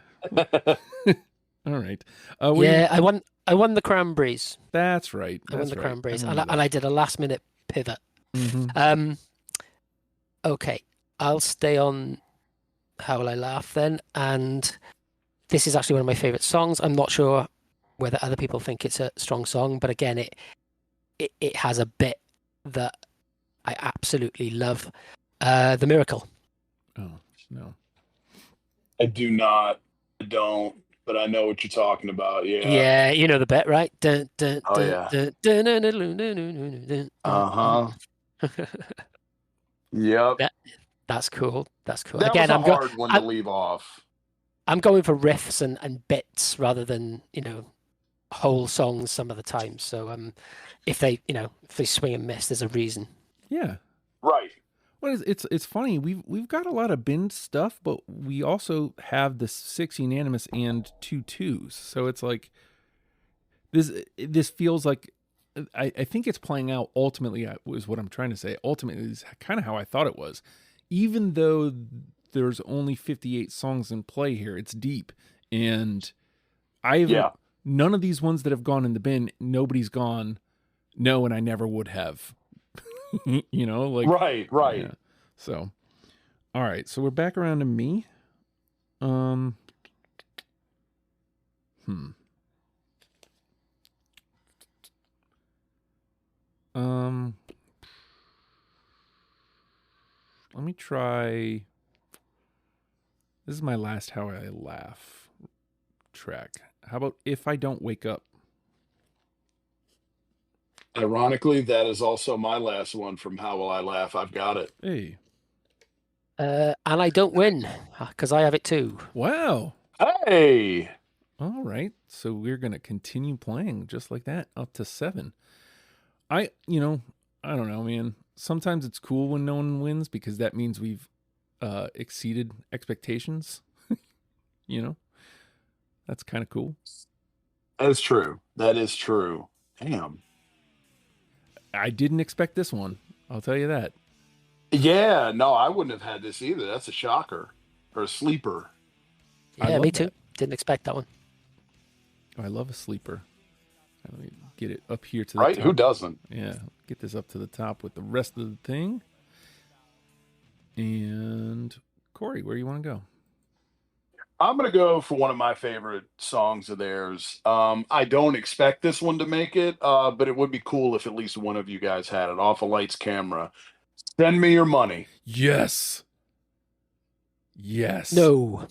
S4: right.
S6: I won the Cranberries.
S4: That's right.
S6: I won the Cranberries, and I did a last minute pivot.
S4: Mm-hmm.
S6: Okay, I'll stay on How Will I Laugh then, and this is actually one of my favorite songs. I'm not sure whether other people think it's a strong song, but again, it has a bit that I absolutely love. The Miracle.
S4: Oh, no.
S5: I do not. I don't. But I know what you're talking about. Yeah.
S6: Yeah, you know the bit, right? Dun, dun,
S5: Oh,
S6: dun,
S5: yeah.
S6: dun, dun, dun, dun, dun, dun, dun,
S5: Uh-huh. Yep.
S6: That's cool. That's cool.
S5: That
S6: Again,
S5: was a hard one to leave off.
S6: I'm going for riffs and bits rather than, whole songs some of the time. So if they swing and miss, there's a reason.
S4: Yeah.
S5: Right.
S4: Well, it's funny. We've got a lot of bin stuff, but we also have the 6 unanimous and 2 twos. So it's like this feels like I think it's playing out ultimately, is what I'm trying to say. Ultimately is kind of how I thought it was. Even though there's only 58 songs in play here, it's deep. And none of these ones that have gone in the bin, nobody's gone, no, and I never would have.
S5: Right.
S4: Yeah. So, all right. So we're back around to me. Let me try. This is my last How I Laugh track. How about If I Don't Wake Up?
S5: Ironically, that is also my last one from How Will I Laugh. I've got it.
S4: Hey.
S6: And I don't win because I have it too.
S4: Wow.
S5: Hey.
S4: All right. So we're going to continue playing just like that up to 7. I don't know, man. Sometimes it's cool when no one wins because that means we've exceeded expectations. That's kind of cool.
S5: That is true. Damn.
S4: I didn't expect this one. I'll tell you that.
S5: Yeah, no, I wouldn't have had this either. That's a shocker or a sleeper.
S6: Yeah, me too. Didn't expect that one.
S4: Oh, I love a sleeper. Let me get it up here to the
S5: right?
S4: top.
S5: Who doesn't?
S4: Yeah, get this up to the top with the rest of the thing. And Cory, where you want to go?
S5: I'm going to go for one of my favorite songs of theirs. I don't expect this one to make it, but it would be cool if at least one of you guys had it. Off of Lights Camera. Send Me Your Money.
S4: Yes.
S6: No.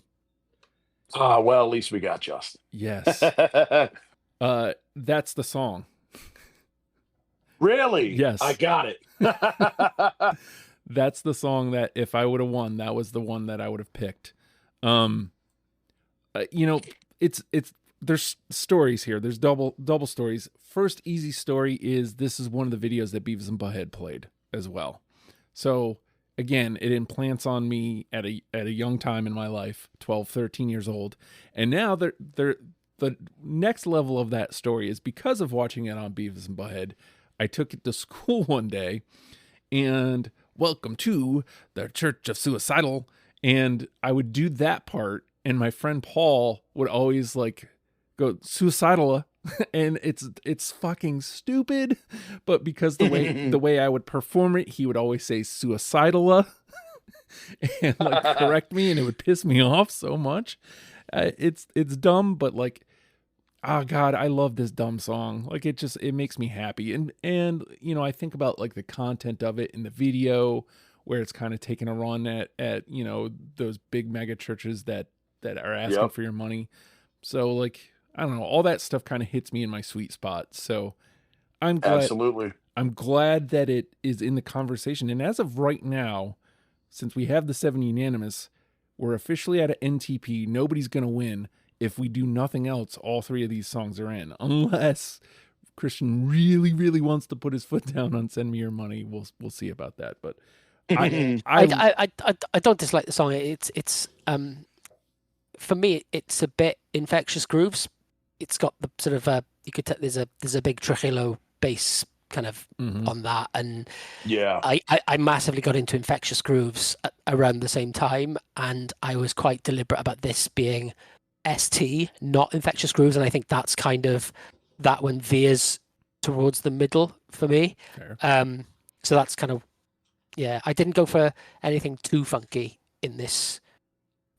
S5: Well, at least we got Justin.
S4: Yes. That's the song.
S5: Really?
S4: Yes.
S5: I got it.
S4: That's the song that if I would have won, that was the one that I would have picked. It's there's stories here. There's double stories. First easy story is this is one of the videos that Beavis and Butthead played as well. So again, it implants on me at a young time in my life, 12, 13 years old. And now the next level of that story is because of watching it on Beavis and Butthead. I took it to school one day and welcome to the Church of Suicidal. And I would do that part. And my friend Paul would always go suicidal, and it's fucking stupid. But because the way I would perform it, he would always say suicidal. and like correct me, and it would piss me off so much. It's dumb, but like, oh God, I love this dumb song. Like it makes me happy. And you know, I think about like the content of it in the video where it's kind of taking a run at, you know, those big mega churches that are asking for your money. So like, I don't know, all that stuff kind of hits me in my sweet spot. So I'm glad that it is in the conversation. And as of right now, since we have the 7 unanimous, we're officially at an NTP. Nobody's going to win. If we do nothing else, all 3 of these songs are in. Unless Christian really, really wants to put his foot down on "Send Me Your Money," we'll see about that. But
S6: I don't dislike the song. It's for me, it's a bit infectious grooves. It's got the sort of you could there's a big tremolo bass kind of on that, and I massively got into infectious grooves around the same time, and I was quite deliberate about this being ST, not infectious grooves, and I think that's kind of that one veers towards the middle for me. So that's kind of I didn't go for anything too funky in this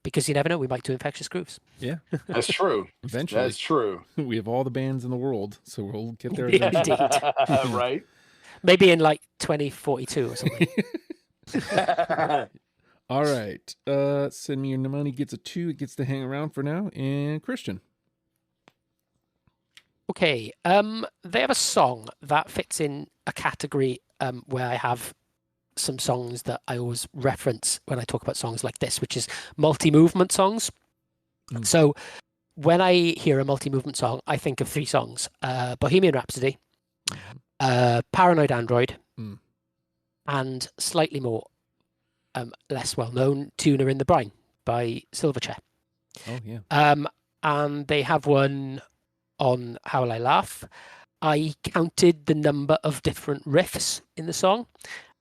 S6: because you never know, we might do infectious grooves.
S4: Yeah,
S5: that's true.
S4: Eventually,
S5: that's true.
S4: We have all the bands in the world, so we'll get there
S6: eventually.
S5: Indeed. Right?
S6: Maybe in like 2042 or something.
S4: All right. Send Me Your Money gets a 2. It gets to hang around for now. And Christian.
S6: Okay. They have a song that fits in a category where I have some songs that I always reference when I talk about songs like this, which is multi-movement songs. So when I hear a multi-movement song, I think of 3 songs. Bohemian Rhapsody, Paranoid Android, and slightly more less well-known, Tuner in the Brine by Silverchair.
S4: Oh, yeah.
S6: And they have one on How Will I Laugh. I counted the number of different riffs in the song,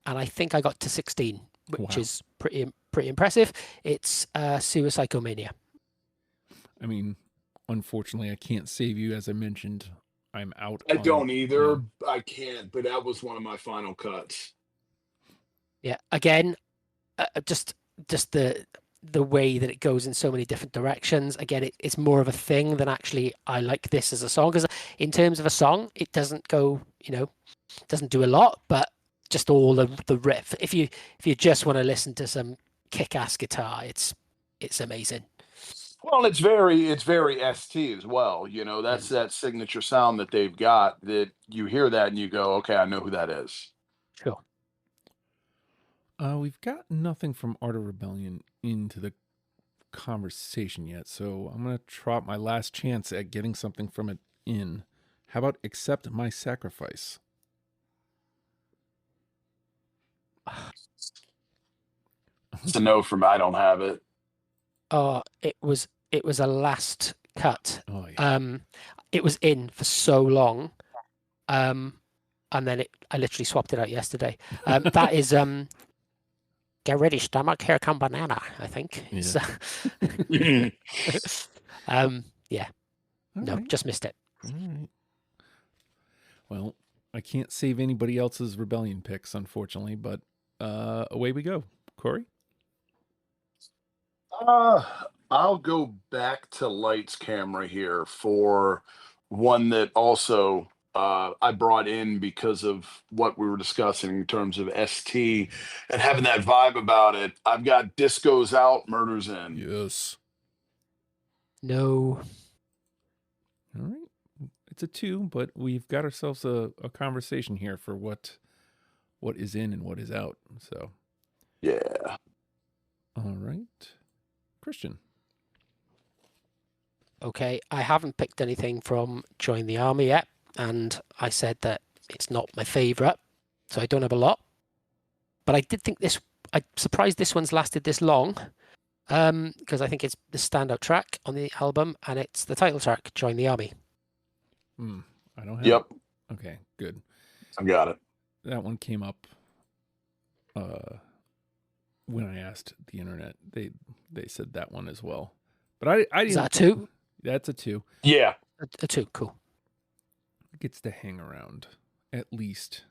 S6: and I think I got to 16, which is pretty impressive. It's Suicidal.
S4: I mean, unfortunately, I can't save you. As I mentioned, I'm out.
S5: I don't either. I can't, but that was one of my final cuts.
S6: Yeah, again, just the way that it goes in so many different directions. Again, it's more of a thing than actually I like this as a song. Because in terms of a song, it doesn't go, doesn't do a lot, but just all the riff. If you just want to listen to some kick-ass guitar, it's amazing.
S5: Well, it's very ST as well. That's that signature sound that they've got, that you hear that and you go, okay, I know who that is.
S6: Sure.
S4: We've got nothing from Art of Rebellion into the conversation yet, so I'm going to trot my last chance at getting something from it in. How about Accept My Sacrifice?
S5: It's a no from I don't have it.
S6: It was a last cut.
S4: Oh, yeah.
S6: It was in for so long, and then I literally swapped it out yesterday. That is Get Ready Stomach, Here Come Banana, I think.
S4: Yeah.
S6: Yeah. No,
S4: right.
S6: Just missed it.
S4: All right. Well, I can't save anybody else's Rebellion picks, unfortunately, but away we go. Cory?
S5: I'll go back to Lights Camera here for one that also I brought in because of what we were discussing in terms of ST and having that vibe about it. I've got Disco's Out, Murder's In.
S4: Yes.
S6: No.
S4: All right. It's a 2, but we've got ourselves a conversation here for what is in and what is out. So,
S5: yeah.
S4: All right. Christian.
S6: Okay, I haven't picked anything from Join the Army yet, and I said that it's not my favourite, so I don't have a lot. But I did think I'm surprised this one's lasted this long, because I think it's the standout track on the album, and it's the title track, Join the Army.
S4: I don't have
S5: Yep.
S4: it. Okay, good.
S5: I got it.
S4: That one came up when I asked the internet. They said that one as well. But I didn't.
S6: Is that a 2?
S4: That's a 2.
S5: Yeah.
S6: A 2, cool.
S4: It gets to hang around, at least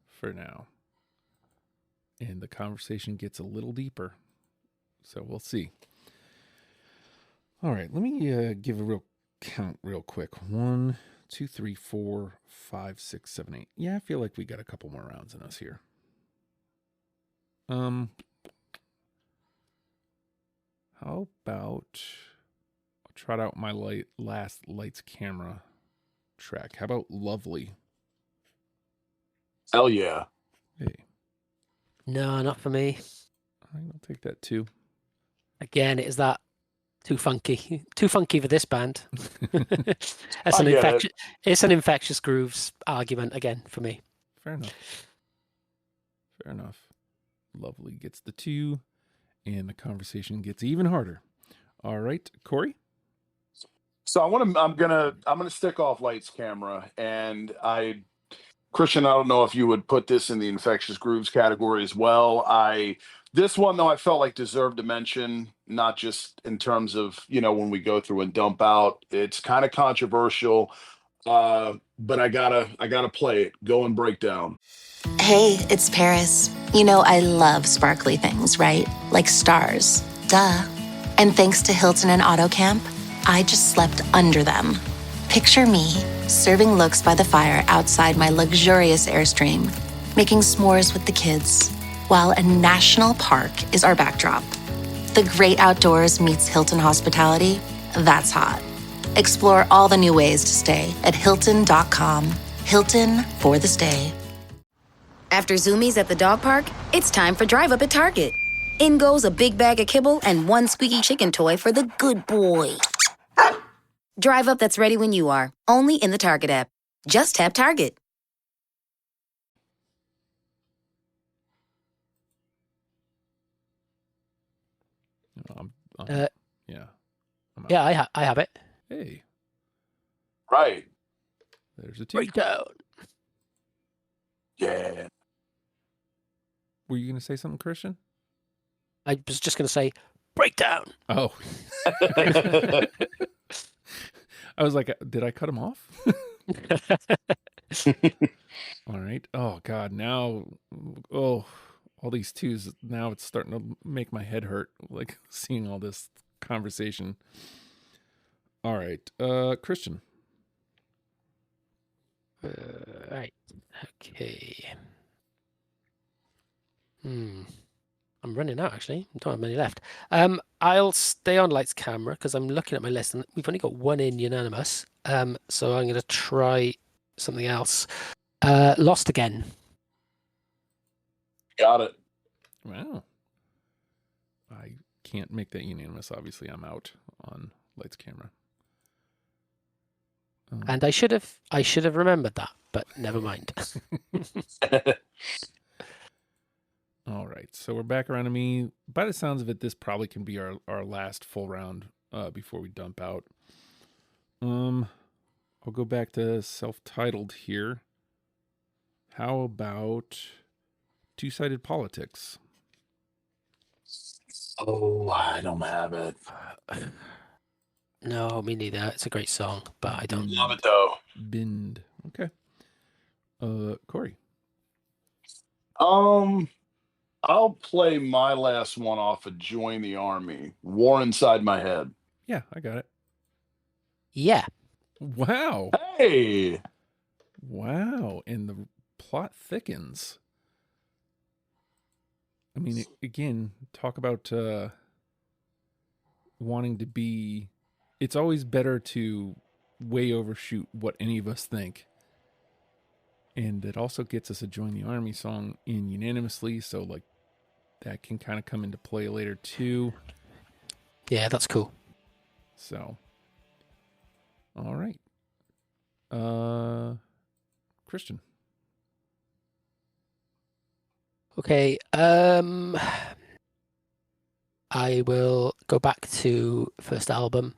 S4: for now. And the conversation gets a little deeper. So we'll see. All right, let me give a real count real quick. 1, 2, 3, 4, 5, 6, 7, 8. Yeah, I feel like we got a couple more rounds in us here. How about I'll trot out my last lights camera track. How about Lovely?
S5: Hell yeah.
S4: Hey,
S6: No, not for me.
S4: I'll take that too.
S6: Again, it is that too funky for this band. It's
S5: I
S6: an
S5: get
S6: infectious. It's an infectious grooves argument again for me.
S4: Fair enough. Lovely gets the 2, and the conversation gets even harder. All right, Cory.
S5: So I'm gonna stick off lights camera, and Christian, I don't know if you would put this in the infectious grooves category as well. This one though I felt like deserved a mention, not just in terms of when we go through and dump out. It's kind of controversial, but I gotta play it. Go and break down.
S7: Hey, it's Paris. I love sparkly things, right? Like stars. Duh. And thanks to Hilton and AutoCamp, I just slept under them. Picture me, serving looks by the fire outside my luxurious Airstream, making s'mores with the kids, while a national park is our backdrop. The great outdoors meets Hilton hospitality. That's hot. Explore all the new ways to stay at Hilton.com. Hilton for the stay.
S8: After Zoomies at the dog park, it's time for Drive Up at Target. In goes a big bag of kibble and one squeaky chicken toy for the good boy. Drive Up that's ready when you are, only in the Target app. Just tap Target.
S4: Yeah.
S6: I have it.
S4: Hey.
S5: Right.
S4: There's a 2.
S6: Breakdown.
S5: Yeah.
S4: Were you going to say something, Christian?
S6: I was just going to say breakdown.
S4: Oh. I was like, did I cut him off? All right. Oh, God. Now, all these 2s, now it's starting to make my head hurt, like seeing all this conversation. All right. Christian.
S6: Right. Okay. I'm running out, actually. I don't have many left. I'll stay on lights camera because I'm looking at my list and we've only got 1 in unanimous. So I'm going to try something else. Lost Again.
S5: Got it.
S4: Wow. I can't make that unanimous. Obviously, I'm out on lights camera.
S6: And I should have remembered that, but never mind.
S4: All right, so we're back around to me. By the sounds of it, this probably can be our last full round before we dump out. I'll go back to self-titled here. How about Two-Sided Politics?
S5: Oh, I don't have it.
S6: No, me neither. It's a great song, but I don't
S5: Love it though.
S4: Bind. Okay. Cory.
S5: I'll play my last one off of Join the Army. War Inside My Head.
S4: Yeah, I got it.
S6: Yeah.
S4: Wow.
S5: Hey.
S4: Wow. And the plot thickens. I mean, again, talk about wanting to be... It's always better to way overshoot what any of us think. And it also gets us a Join the Army song in unanimously, so like that can kind of come into play later too.
S6: Yeah, that's cool.
S4: So, all right. Christian.
S6: Okay, I will go back to first album.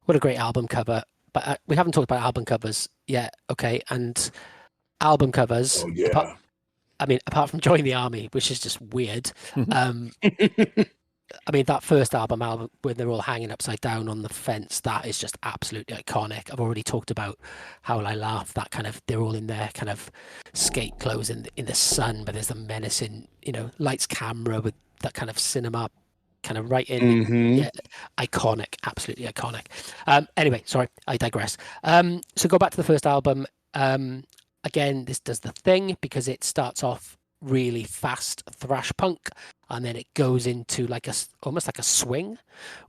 S6: What a great album cover. But we haven't talked about album covers yet, okay? And album covers,
S5: Oh, yeah.
S6: apart from Join the Army, which is just weird. I mean, that first album when they're all hanging upside down on the fence, that is just absolutely iconic. I've already talked about how I laugh that kind of, they're all in their kind of skate clothes in the sun, but there's the menacing, lights camera with that kind of cinema kind of right in.
S5: Mm-hmm.
S6: Yeah, iconic, absolutely iconic. Anyway, sorry, I digress. So go back to the first album. Again, this does the thing because it starts off really fast thrash punk, and then it goes into like almost like a swing.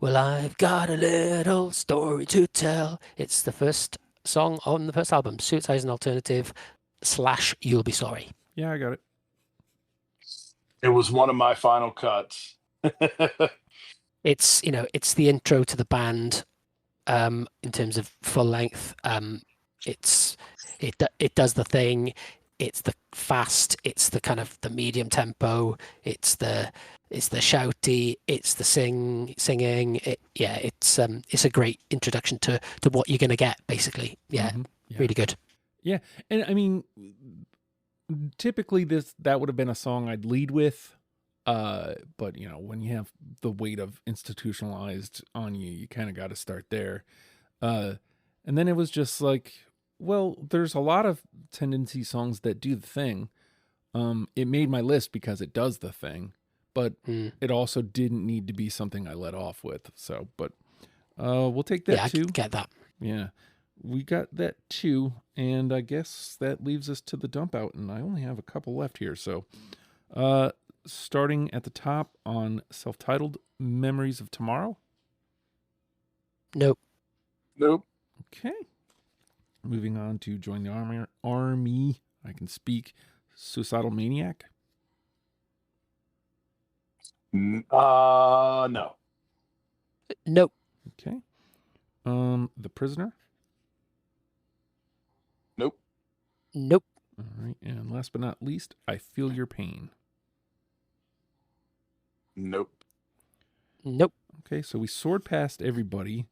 S6: Well, I've got a little story to tell. It's the first song on the first album, Suicide is an Alternative / You'll Be Sorry.
S4: Yeah, I got it.
S5: It was one of my final cuts.
S6: It's it's the intro to the band in terms of full length. It does the thing. It's the fast. It's the kind of the medium tempo. It's the shouty. It's the singing. It's a great introduction to what you're gonna get basically. Yeah, really good.
S4: Yeah, and I mean, typically that would have been a song I'd lead with. But when you have the weight of Institutionalized on you, you kind of got to start there. And then it was just like, well, there's a lot of Tendency songs that do the thing. It made my list because it does the thing, but it also didn't need to be something I let off with. So, but we'll take that too.
S6: I get that.
S4: Yeah, we got that too. And I guess that leaves us to the dump out, and I only have a couple left here. So, starting at the top on self-titled, Memories of Tomorrow.
S6: Nope.
S4: Okay. Moving on to Join the Army. I Can Speak, Suicidal Maniac.
S5: No.
S6: Nope.
S4: Okay. The Prisoner.
S5: Nope.
S4: All right. And last but not least, I Feel Your Pain.
S5: Nope.
S4: Okay, so we soared past everybody,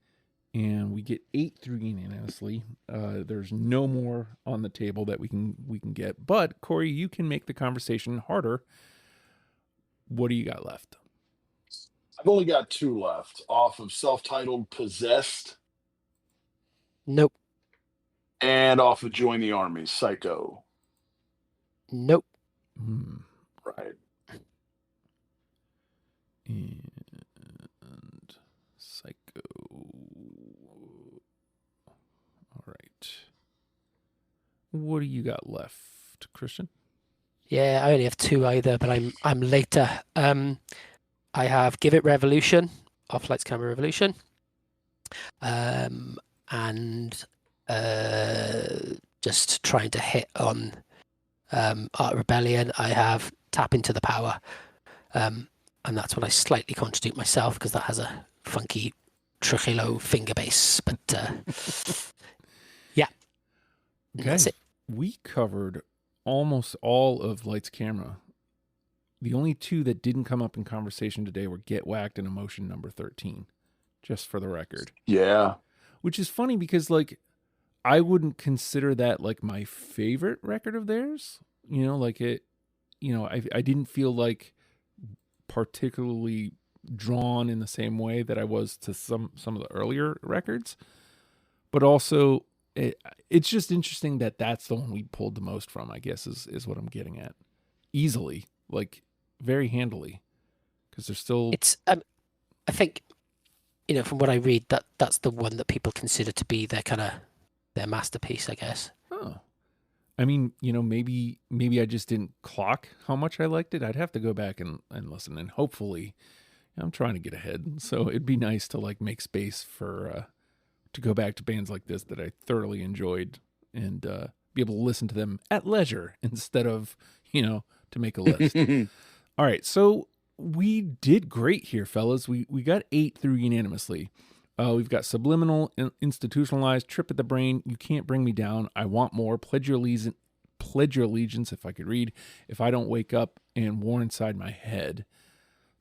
S4: and we get 8 through unanimously. There's no more on the table that we can get. But Cory, you can make the conversation harder. What do you got left?
S5: I've only got 2 left off of self-titled, Possessed.
S6: Nope.
S5: And off of Join the Army, Psycho.
S6: Nope.
S5: Right.
S4: And Psycho. All right. What do you got left, Christian?
S6: Yeah, I only have 2 either, but I'm later. I have Give It Revolution, off Lights Camera Revolution. And just trying to hit on Art Rebellion, I have Tap Into the Power. And that's what I slightly contribute myself because that has a funky trujillo finger bass. But yeah,
S4: okay.
S6: That's it.
S4: We covered almost all of Lights Camera. The only 2 that didn't come up in conversation today were Get Whacked and Emotion number 13, just for the record.
S5: Yeah.
S4: Which is funny because, like, I wouldn't consider that, like, my favorite record of theirs. I didn't feel like particularly drawn in the same way that I was to some of the earlier records. But also, it's just interesting that that's the one we pulled the most from, I guess, is what I'm getting at. Easily, like, very handily. Because there's still...
S6: It's, I think, from what I read, that's the one that people consider to be their masterpiece, I guess.
S4: Oh. I mean, maybe I just didn't clock how much I liked it. I'd have to go back and listen, and hopefully, I'm trying to get ahead. So it'd be nice to like make space for to go back to bands like this that I thoroughly enjoyed and be able to listen to them at leisure instead of to make a list. All right, so we did great here, fellas. We got 8 through unanimously. We've got Subliminal, Institutionalized, Trip at the Brain, You Can't Bring Me Down, I Want More, Pledge Your Allegiance, if I could read, If I Don't Wake Up, and War Inside My Head.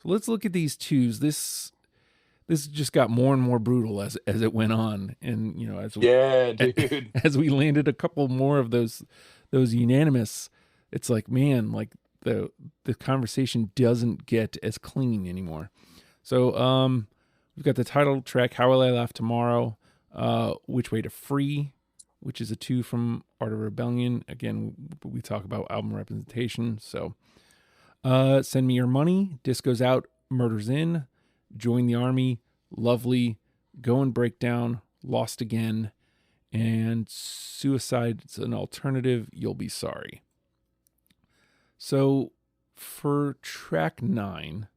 S4: So let's look at these 2s. This just got more and more brutal as it went on, and as we landed a couple more of those unanimous, it's like, man, like the conversation doesn't get as clean anymore. So we've got the title track, How Will I Laugh Tomorrow, Which Way to Free, which is a 2 from Art of Rebellion. Again, we talk about album representation. So Send Me Your Money, Disco's Out, Murder's In, Join the Army, Lovely, Go and Break Down, Lost Again, and Suicide's an Alternative, You'll Be Sorry. So for track 9,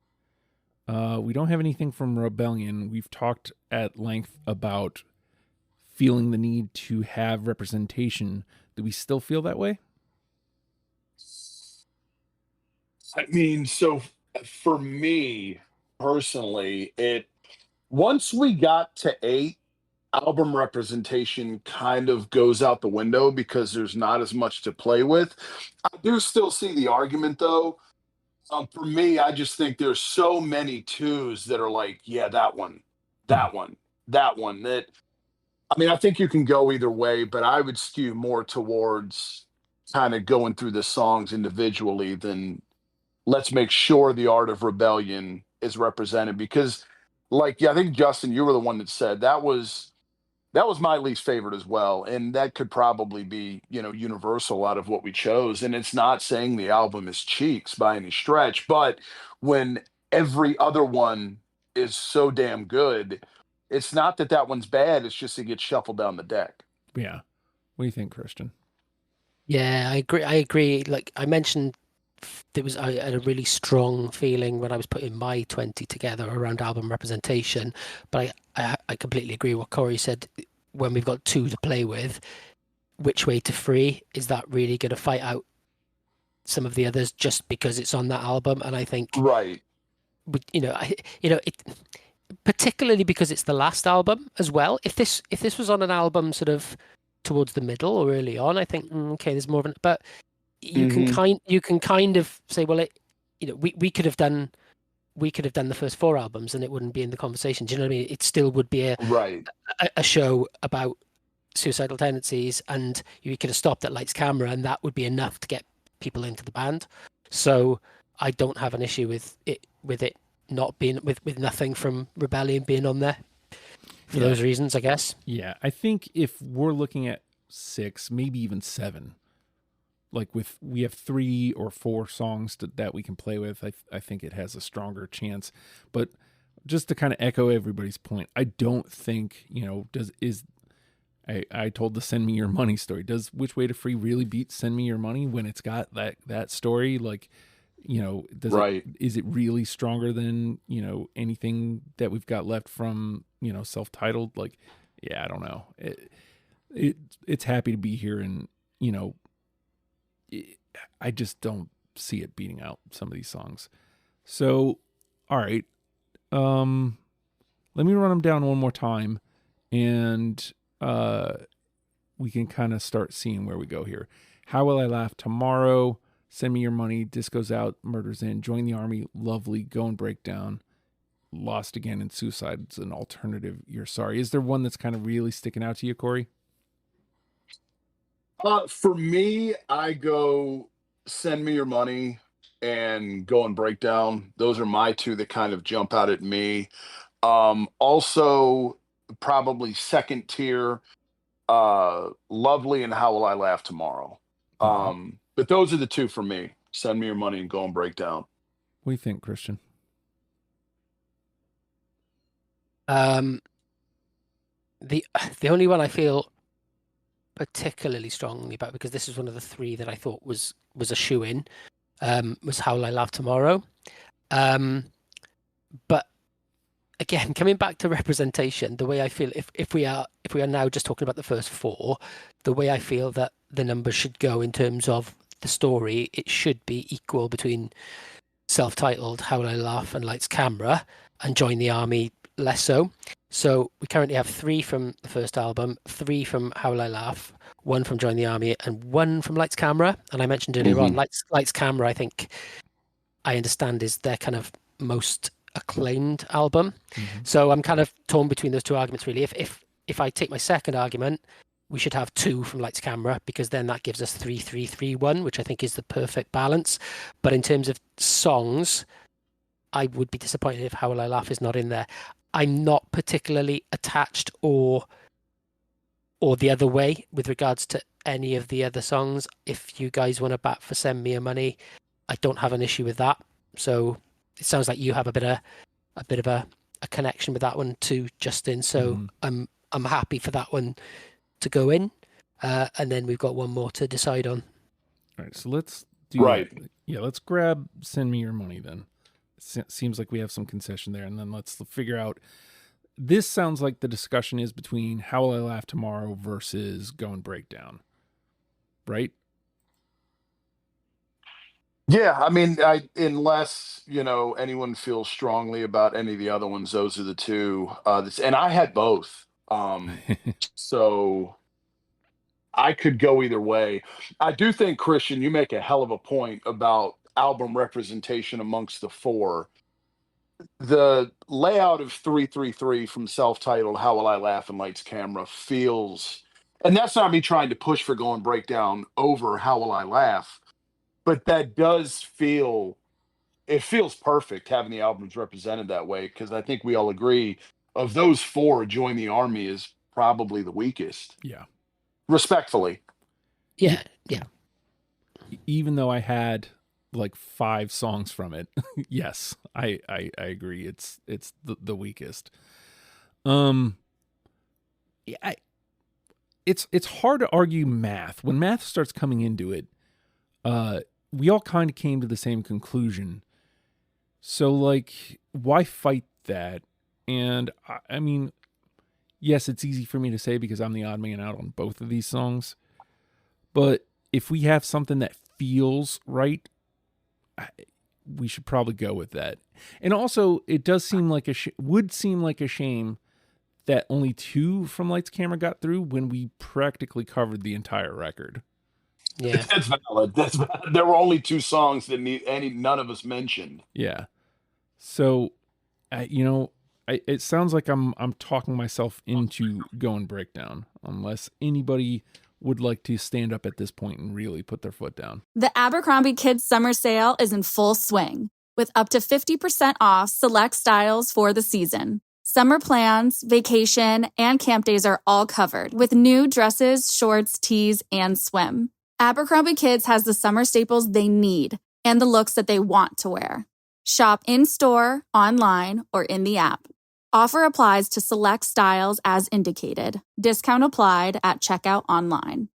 S4: we don't have anything from Rebellion. We've talked at length about feeling the need to have representation. Do we still feel that way?
S5: I mean, so for me personally, once we got to 8, album representation kind of goes out the window because there's not as much to play with. I do still see the argument though. For me, I just think there's so many twos that are like, yeah, that one, that one, that one. That I mean, I think you can go either way, but I would skew more towards kind of going through the songs individually than let's make sure the art of rebellion is represented because like yeah, I think Justin, you were the one that said that was my least favorite as well, and that could probably be universal out of what we chose. And it's not saying the album is cheeks by any stretch, but when every other one is so damn good, it's not that that one's bad, it's just it gets shuffled down the deck.
S4: Yeah. What do you think, Christian?
S6: Yeah, I agree. Like I mentioned, I had a really strong feeling when I was putting my 20 together around album representation, but I completely agree with what Cory said. When we've got 2 to play with, which way to free? Is that really going to fight out some of the others just because it's on that album? And I think,
S5: Right.
S6: it particularly because it's the last album as well. If this was on an album sort of towards the middle or early on, I think okay, there's more of an. But you can kind of say, well, we could have done the first 4 albums and it wouldn't be in the conversation. Do you know what I mean? It still would be a show about Suicidal Tendencies, and you could have stopped at Lights Camera, and that would be enough to get people into the band. So I don't have an issue with it not being with nothing from Rebellion being on there for those reasons, I guess.
S4: Yeah, I think if we're looking at 6, maybe even 7. Like we have 3 or 4 songs that we can play with, I think it has a stronger chance. But just to kind of echo everybody's point, I don't think I told the Send Me Your Money story. Does Which Way to Free really beat Send Me Your Money when it's got that story? Like, is it really stronger than anything that we've got left from Self-Titled? Like, yeah, I don't know. It's Happy to Be Here, and I just don't see it beating out some of these songs. So, all right. Let me run them down one more time, and we can kind of start seeing where we go here. How Will I Laugh Tomorrow, Send Me Your Money, Disco's Out, Murder's In, Join the Army, Lovely, Go and Break Down, Lost Again, and Suicide's an Alternative, You're Sorry. Is there one that's kind of really sticking out to you, Cory?
S5: For me, I go Send Me Your Money and Go and Break Down. Those are my 2 that kind of jump out at me. Also, probably second tier, Lovely and How Will I Laugh Tomorrow. But those are the 2 for me. Send Me Your Money and Go and Break Down.
S4: What do you think, Christian?
S6: The only one I feel particularly strongly about, because this is one of the 3 that I thought was a shoe-in, was How Will I Laugh Tomorrow. But again, coming back to representation, the way I feel, if we are now just talking about the first 4, the way I feel that the numbers should go in terms of the story, it should be equal between Self-Titled, How Will I Laugh, and Lights Camera, and Join the Army less so. So we currently have 3 from the first album, 3 from How Will I Laugh, 1 from Join the Army, and 1 from Lights Camera. And I mentioned earlier on, Lights Camera, I think I understand is their kind of most acclaimed album. So I'm kind of torn between those 2 arguments, really. If I take my second argument, we should have 2 from Lights Camera, because then that gives us 3-3-3-1, which I think is the perfect balance. But in terms of songs, I would be disappointed if How Will I Laugh is not in there. I'm not particularly attached or the other way with regards to any of the other songs. If you guys want to bat for Send Me Your Money, I don't have an issue with that. So it sounds like you have a bit of a connection with that one too, Justin. So I'm happy for that one to go in, and then we've got one more to decide on.
S4: All right, so let's do
S5: Right.
S4: Yeah, let's grab Send Me Your Money then. Seems like we have some concession there, and then let's figure out. This sounds like the discussion is between How Will I Laugh Tomorrow versus Go and Breakdown, right?
S5: Yeah, I mean, unless anyone feels strongly about any of the other ones, those are the two. And I had both, so I could go either way. I do think, Christian, you make a hell of a point about album representation amongst the four. The layout of 333 from self-titled How Will I Laugh and Lights Camera feels, and that's not me trying to push for Going Breakdown over How Will I Laugh, but that does feel, it feels perfect having the albums represented that way, because I think we all agree of those four, Join the Army is probably the weakest.
S4: Yeah.
S5: Respectfully.
S6: Yeah.
S4: Even though I had like 5 songs from it, yes, I agree. It's the weakest. Yeah, it's hard to argue math. When math starts coming into it, we all kind of came to the same conclusion. So like, why fight that? And I mean, yes, it's easy for me to say because I'm the odd man out on both of these songs. But if we have something that feels right, we should probably go with that. And also, it does seem like would seem like a shame that only 2 from Lights Camera got through when we practically covered the entire record.
S5: Yeah, that's valid. That's valid. There were only 2 songs that none of us mentioned.
S4: Yeah, so it sounds like I'm talking myself into Going Breakdown, unless anybody would like to stand up at this point and really put their foot down.
S9: The Abercrombie Kids Summer Sale is in full swing, with up to 50% off select styles for the season. Summer plans, vacation, and camp days are all covered, with new dresses, shorts, tees, and swim. Abercrombie Kids has the summer staples they need and the looks that they want to wear. Shop in-store, online, or in the app. Offer applies to select styles as indicated. Discount applied at checkout online.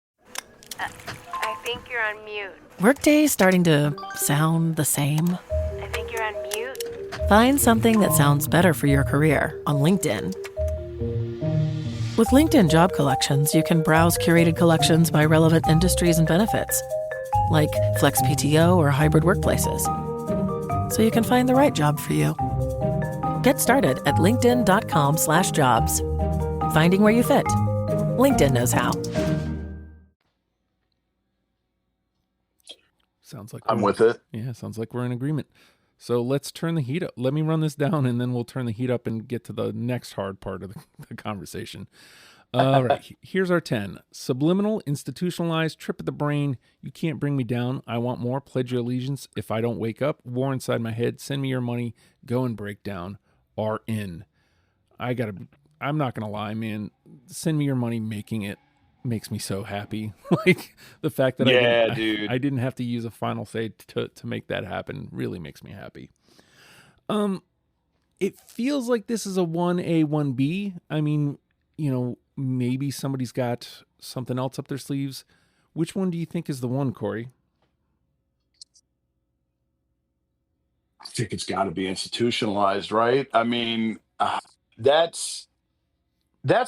S10: I think you're on mute.
S11: Workday starting to sound the same?
S10: I think you're on mute.
S11: Find something that sounds better for your career on LinkedIn. With LinkedIn Job Collections, you can browse curated collections by relevant industries and benefits, like flex PTO or hybrid workplaces, so you can find the right job for you. Get started at linkedin.com/jobs. Finding where you fit. LinkedIn knows how.
S4: Sounds like
S5: I'm with it.
S4: Yeah, sounds like we're in agreement. So let's turn the heat up. Let me run this down, and then we'll turn the heat up and get to the next hard part of the conversation. All right, here's our 10. Subliminal, institutionalized, trip of the brain, you can't bring me down, I want more, pledge your allegiance, if I don't wake up, war inside my head, send me your money, go and break down, are in. I'm not going to lie, man. Send me your money, making it makes me so happy. Like the fact that I didn't have to use a final say to make that happen really makes me happy. It feels like this is a 1A, 1B. I mean, maybe somebody's got something else up their sleeves. Which one do you think is the one, Cory?
S5: I think it's got to be institutionalized, right? I mean, that's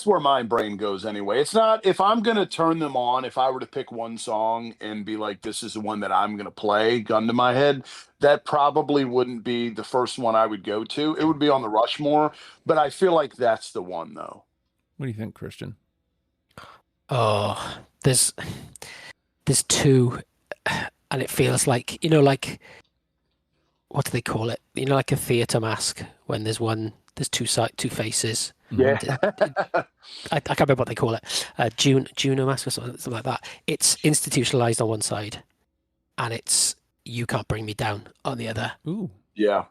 S5: where my brain goes anyway. It's not, if I'm going to turn them on, if I were to pick one song and be like, this is the one that I'm going to play, gun to my head, that probably wouldn't be the first one I would go to. It would be on the Rushmore, but I feel like that's the one, though.
S4: What do you think, Christian?
S6: Oh, there's 2, and it feels like, what do they call it? Like a theatre mask when there's 2 faces.
S5: Yeah.
S6: I can't remember what they call it. Juno mask or something like that. It's institutionalized on one side, and it's You Can't Bring Me Down on the other.
S4: Ooh.
S5: Yeah.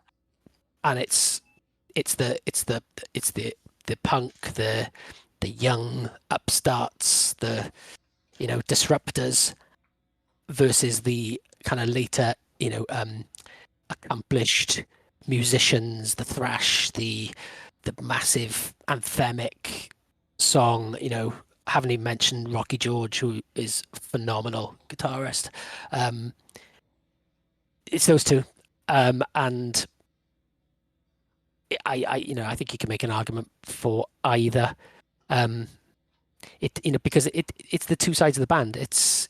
S6: And it's the punk, the young upstarts, the disruptors versus the kind of later accomplished musicians, the thrash, the massive anthemic song. You know, haven't even mentioned Rocky George, who is a phenomenal guitarist. It's those two, and I think you can make an argument for either. Because it's the two sides of the band. It's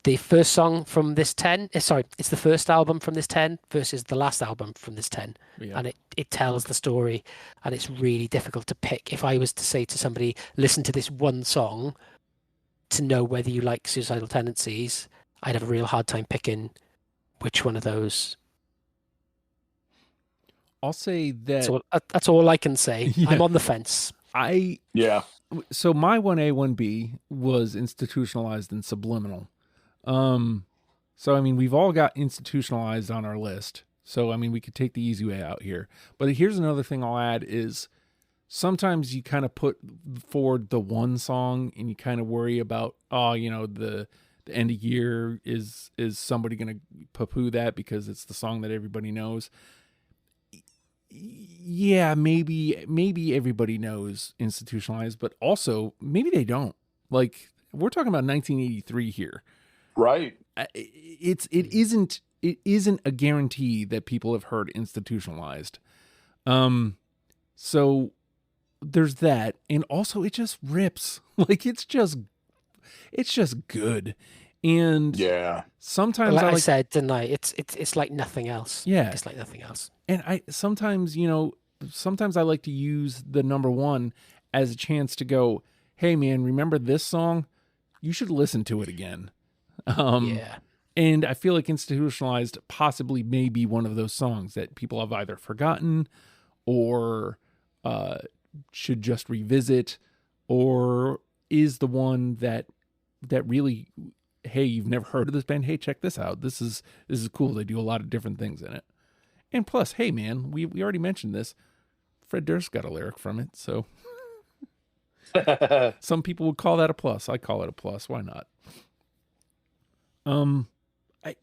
S6: the first song from this 10. Sorry, it's the first album from this 10 versus the last album from this 10.
S4: Yeah.
S6: And it tells the story, and it's really difficult to pick. If I was to say to somebody, listen to this one song to know whether you like Suicidal Tendencies, I'd have a real hard time picking which one of those.
S4: I'll say that...
S6: That's all I can say.
S4: Yeah.
S6: I'm on the fence.
S4: So my 1A, 1B was institutionalized and subliminal. So, I mean, we've all got institutionalized on our list. So, I mean, we could take the easy way out here. But here's another thing I'll add is sometimes you kind of put forward the one song and you kind of worry about, the end of year, is somebody going to poo-poo that because it's the song that everybody knows? Yeah, maybe everybody knows institutionalized, but also maybe they don't. Like, we're talking about 1983 here,
S5: right?
S4: It isn't a guarantee that people have heard institutionalized. So there's that, and also it just rips. Like, it's just good. And
S5: yeah,
S4: sometimes
S6: like I said, didn't I? It's like nothing else.
S4: Yeah,
S6: it's like nothing else.
S4: And I sometimes I like to use the number one as a chance to go, hey man, remember this song? You should listen to it again.
S6: Yeah.
S4: And I feel like institutionalized possibly may be one of those songs that people have either forgotten or should just revisit, or is the one that really, hey, you've never heard of this band? Hey, check this out. This is cool. They do a lot of different things in it. And plus, hey man, we already mentioned this. Fred Durst got a lyric from it, so some people would call that a plus. I call it a plus. Why not? I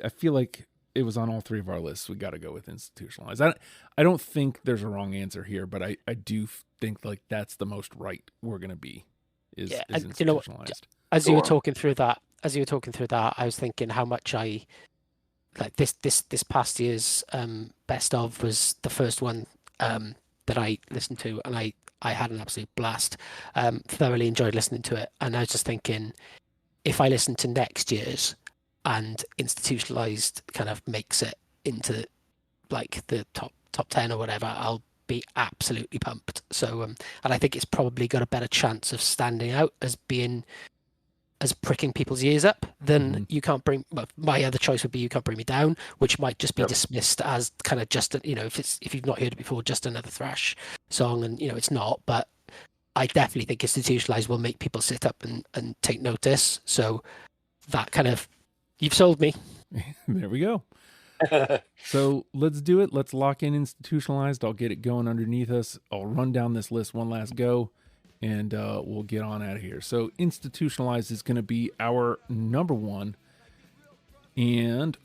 S4: feel like it was on all three of our lists. We got to go with institutionalized. I don't think there's a wrong answer here, but I do think like that's the most right we're gonna be. Is institutionalized.
S6: As you were talking through that, I was thinking how much I like this past year's best of was the first one that I listened to, and I had an absolute blast. Thoroughly enjoyed listening to it, and I was just thinking, if I listen to next year's and institutionalized kind of makes it into like the top 10 or whatever, I'll be absolutely pumped. So and I think it's probably got a better chance of standing out as pricking people's ears up than You Can't Bring. Well, my other choice would be You Can't Bring Me Down, which might just be dismissed as kind of just if you've not heard it before, just another thrash song, and it's not. But I definitely think institutionalized will make people sit up and take notice. So that kind of, you've sold me.
S4: There we go. So let's do it. Let's lock in institutionalized. I'll get it going underneath us. I'll run down this list one last go, and we'll get on out of here. So institutionalized is going to be our number one. And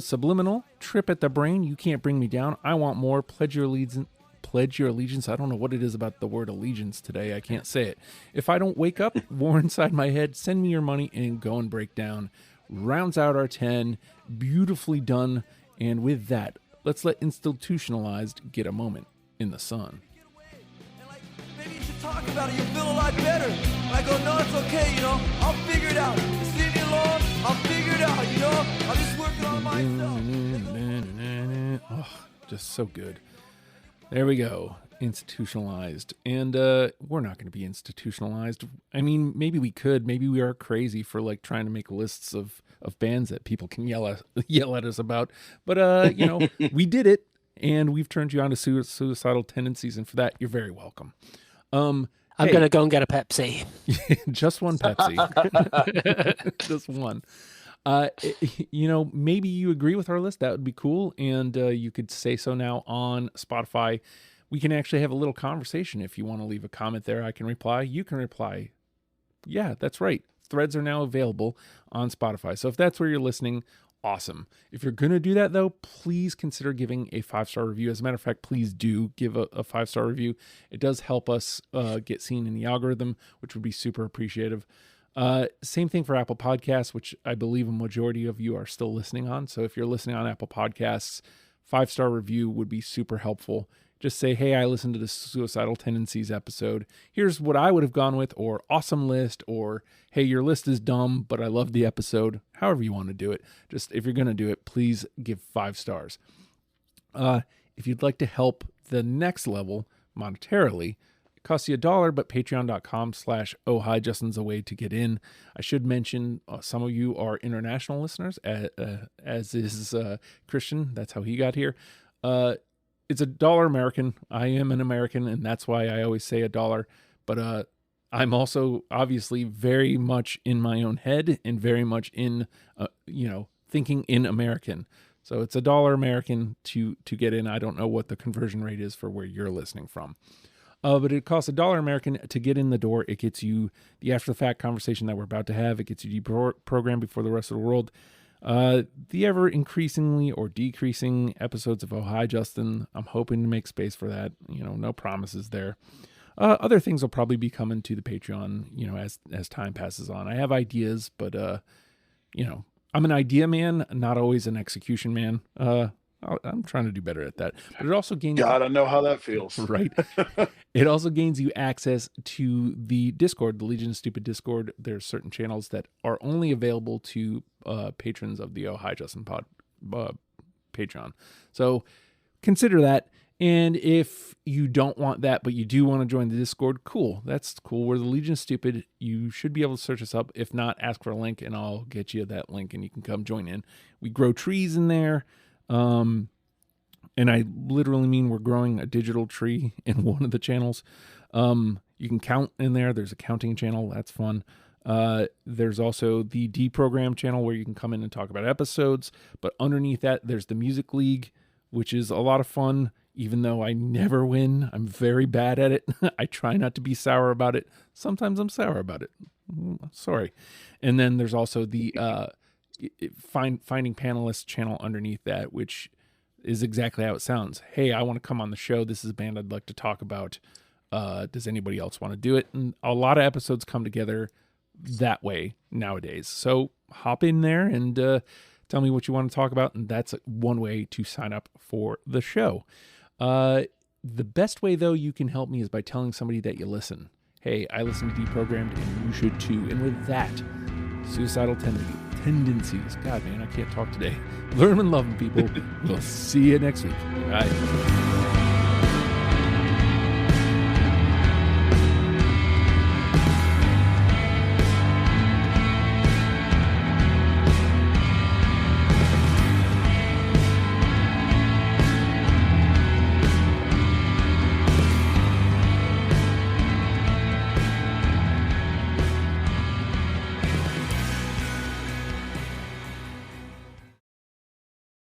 S4: subliminal, Trip at the Brain, You Can't Bring Me Down, I Want More, Pledge Your Allegiance. I don't know what it is about the word allegiance today. I can't say it. If I Don't Wake Up, War Inside My Head, Send Me Your Money, and Go and Break Down rounds out our 10. Beautifully done. And with that, let's let institutionalized get a moment in the sun.
S12: Maybe you should talk about it. You'll feel a lot better. And I go, no, it's okay, I'll figure it out. Just leave me alone. I'll figure it out, I'll just work it on myself.
S4: Oh, just so good. There we go. Institutionalized. And we're not going to be institutionalized. I mean, maybe we could. Maybe we are crazy for like trying to make lists of bands that people can yell at us about. But we did it, and we've turned you on to Suicidal Tendencies, and for that, you're very welcome.
S6: I'm going to go and get a Pepsi.
S4: Just one Pepsi. Just one. Maybe you agree with our list. That would be cool. And you could say so now on Spotify. We can actually have a little conversation. If you want to leave a comment there, I can reply. You can reply. Yeah, that's right. Threads are now available on Spotify. So if that's where you're listening, awesome. If you're going to do that, though, please consider giving a 5-star review. As a matter of fact, please do give a 5-star review. It does help us get seen in the algorithm, which would be super appreciative. Same thing for Apple Podcasts, which I believe a majority of you are still listening on. So if you're listening on Apple Podcasts, 5-star review would be super helpful. Just say, hey, I listened to the Suicidal Tendencies episode. Here's what I would have gone with, or awesome list, or hey, your list is dumb, but I love the episode. However you want to do it. Just if you're going to do it, please give 5 stars. If you'd like to help the next level monetarily, it costs you $1, but patreon.com/oh hi Justin's a way to get in. I should mention some of you are international listeners, as is Christian. That's how he got here. It's $1 American. I am an American, and that's why I always say $1. But I'm also obviously very much in my own head and very much in, thinking in American. So it's $1 American to get in. I don't know what the conversion rate is for where you're listening from. But it costs $1 American to get in the door. It gets you the after the fact conversation that we're about to have. It gets you deprogrammed before the rest of the world. The ever increasingly or decreasing episodes of Oh Hi Justin. I'm hoping to make space for that. No promises there. Other things will probably be coming to the Patreon, as time passes on. I have ideas, but I'm an idea man, not always an execution man. I'm trying to do better at that. But it also gains
S5: God, I know how that feels.
S4: Right. It also gains you access to the Discord, the Legion of Stupid Discord. There's certain channels that are only available to patrons of the Oh Hi Justin Pod Patreon. So consider that. And if you don't want that, but you do want to join the Discord, cool. That's cool. We're the Legion of Stupid. You should be able to search us up. If not, ask for a link and I'll get you that link and you can come join in. We grow trees in there. And I literally mean we're growing a digital tree in one of the channels. You can count in there. There's a counting channel. That's fun. There's also the Deprogram channel where you can come in and talk about episodes. But underneath that, there's the Music League, which is a lot of fun, even though I never win. I'm very bad at it. I try not to be sour about it. Sometimes I'm sour about it. Sorry. And then there's also the Finding Panelists channel underneath that, which is exactly how it sounds. Hey, I want to come on the show. This is a band I'd like to talk about. Does anybody else want to do it? And a lot of episodes come together that way nowadays. So hop in there and tell me what you want to talk about. And that's one way to sign up for the show. The best way, though, you can help me is by telling somebody that you listen. Hey, I listen to Deprogrammed and you should too. And with that, Suicidal Tendencies. God, man, I can't talk today. Learn and love them, people. We'll see you next week. Bye.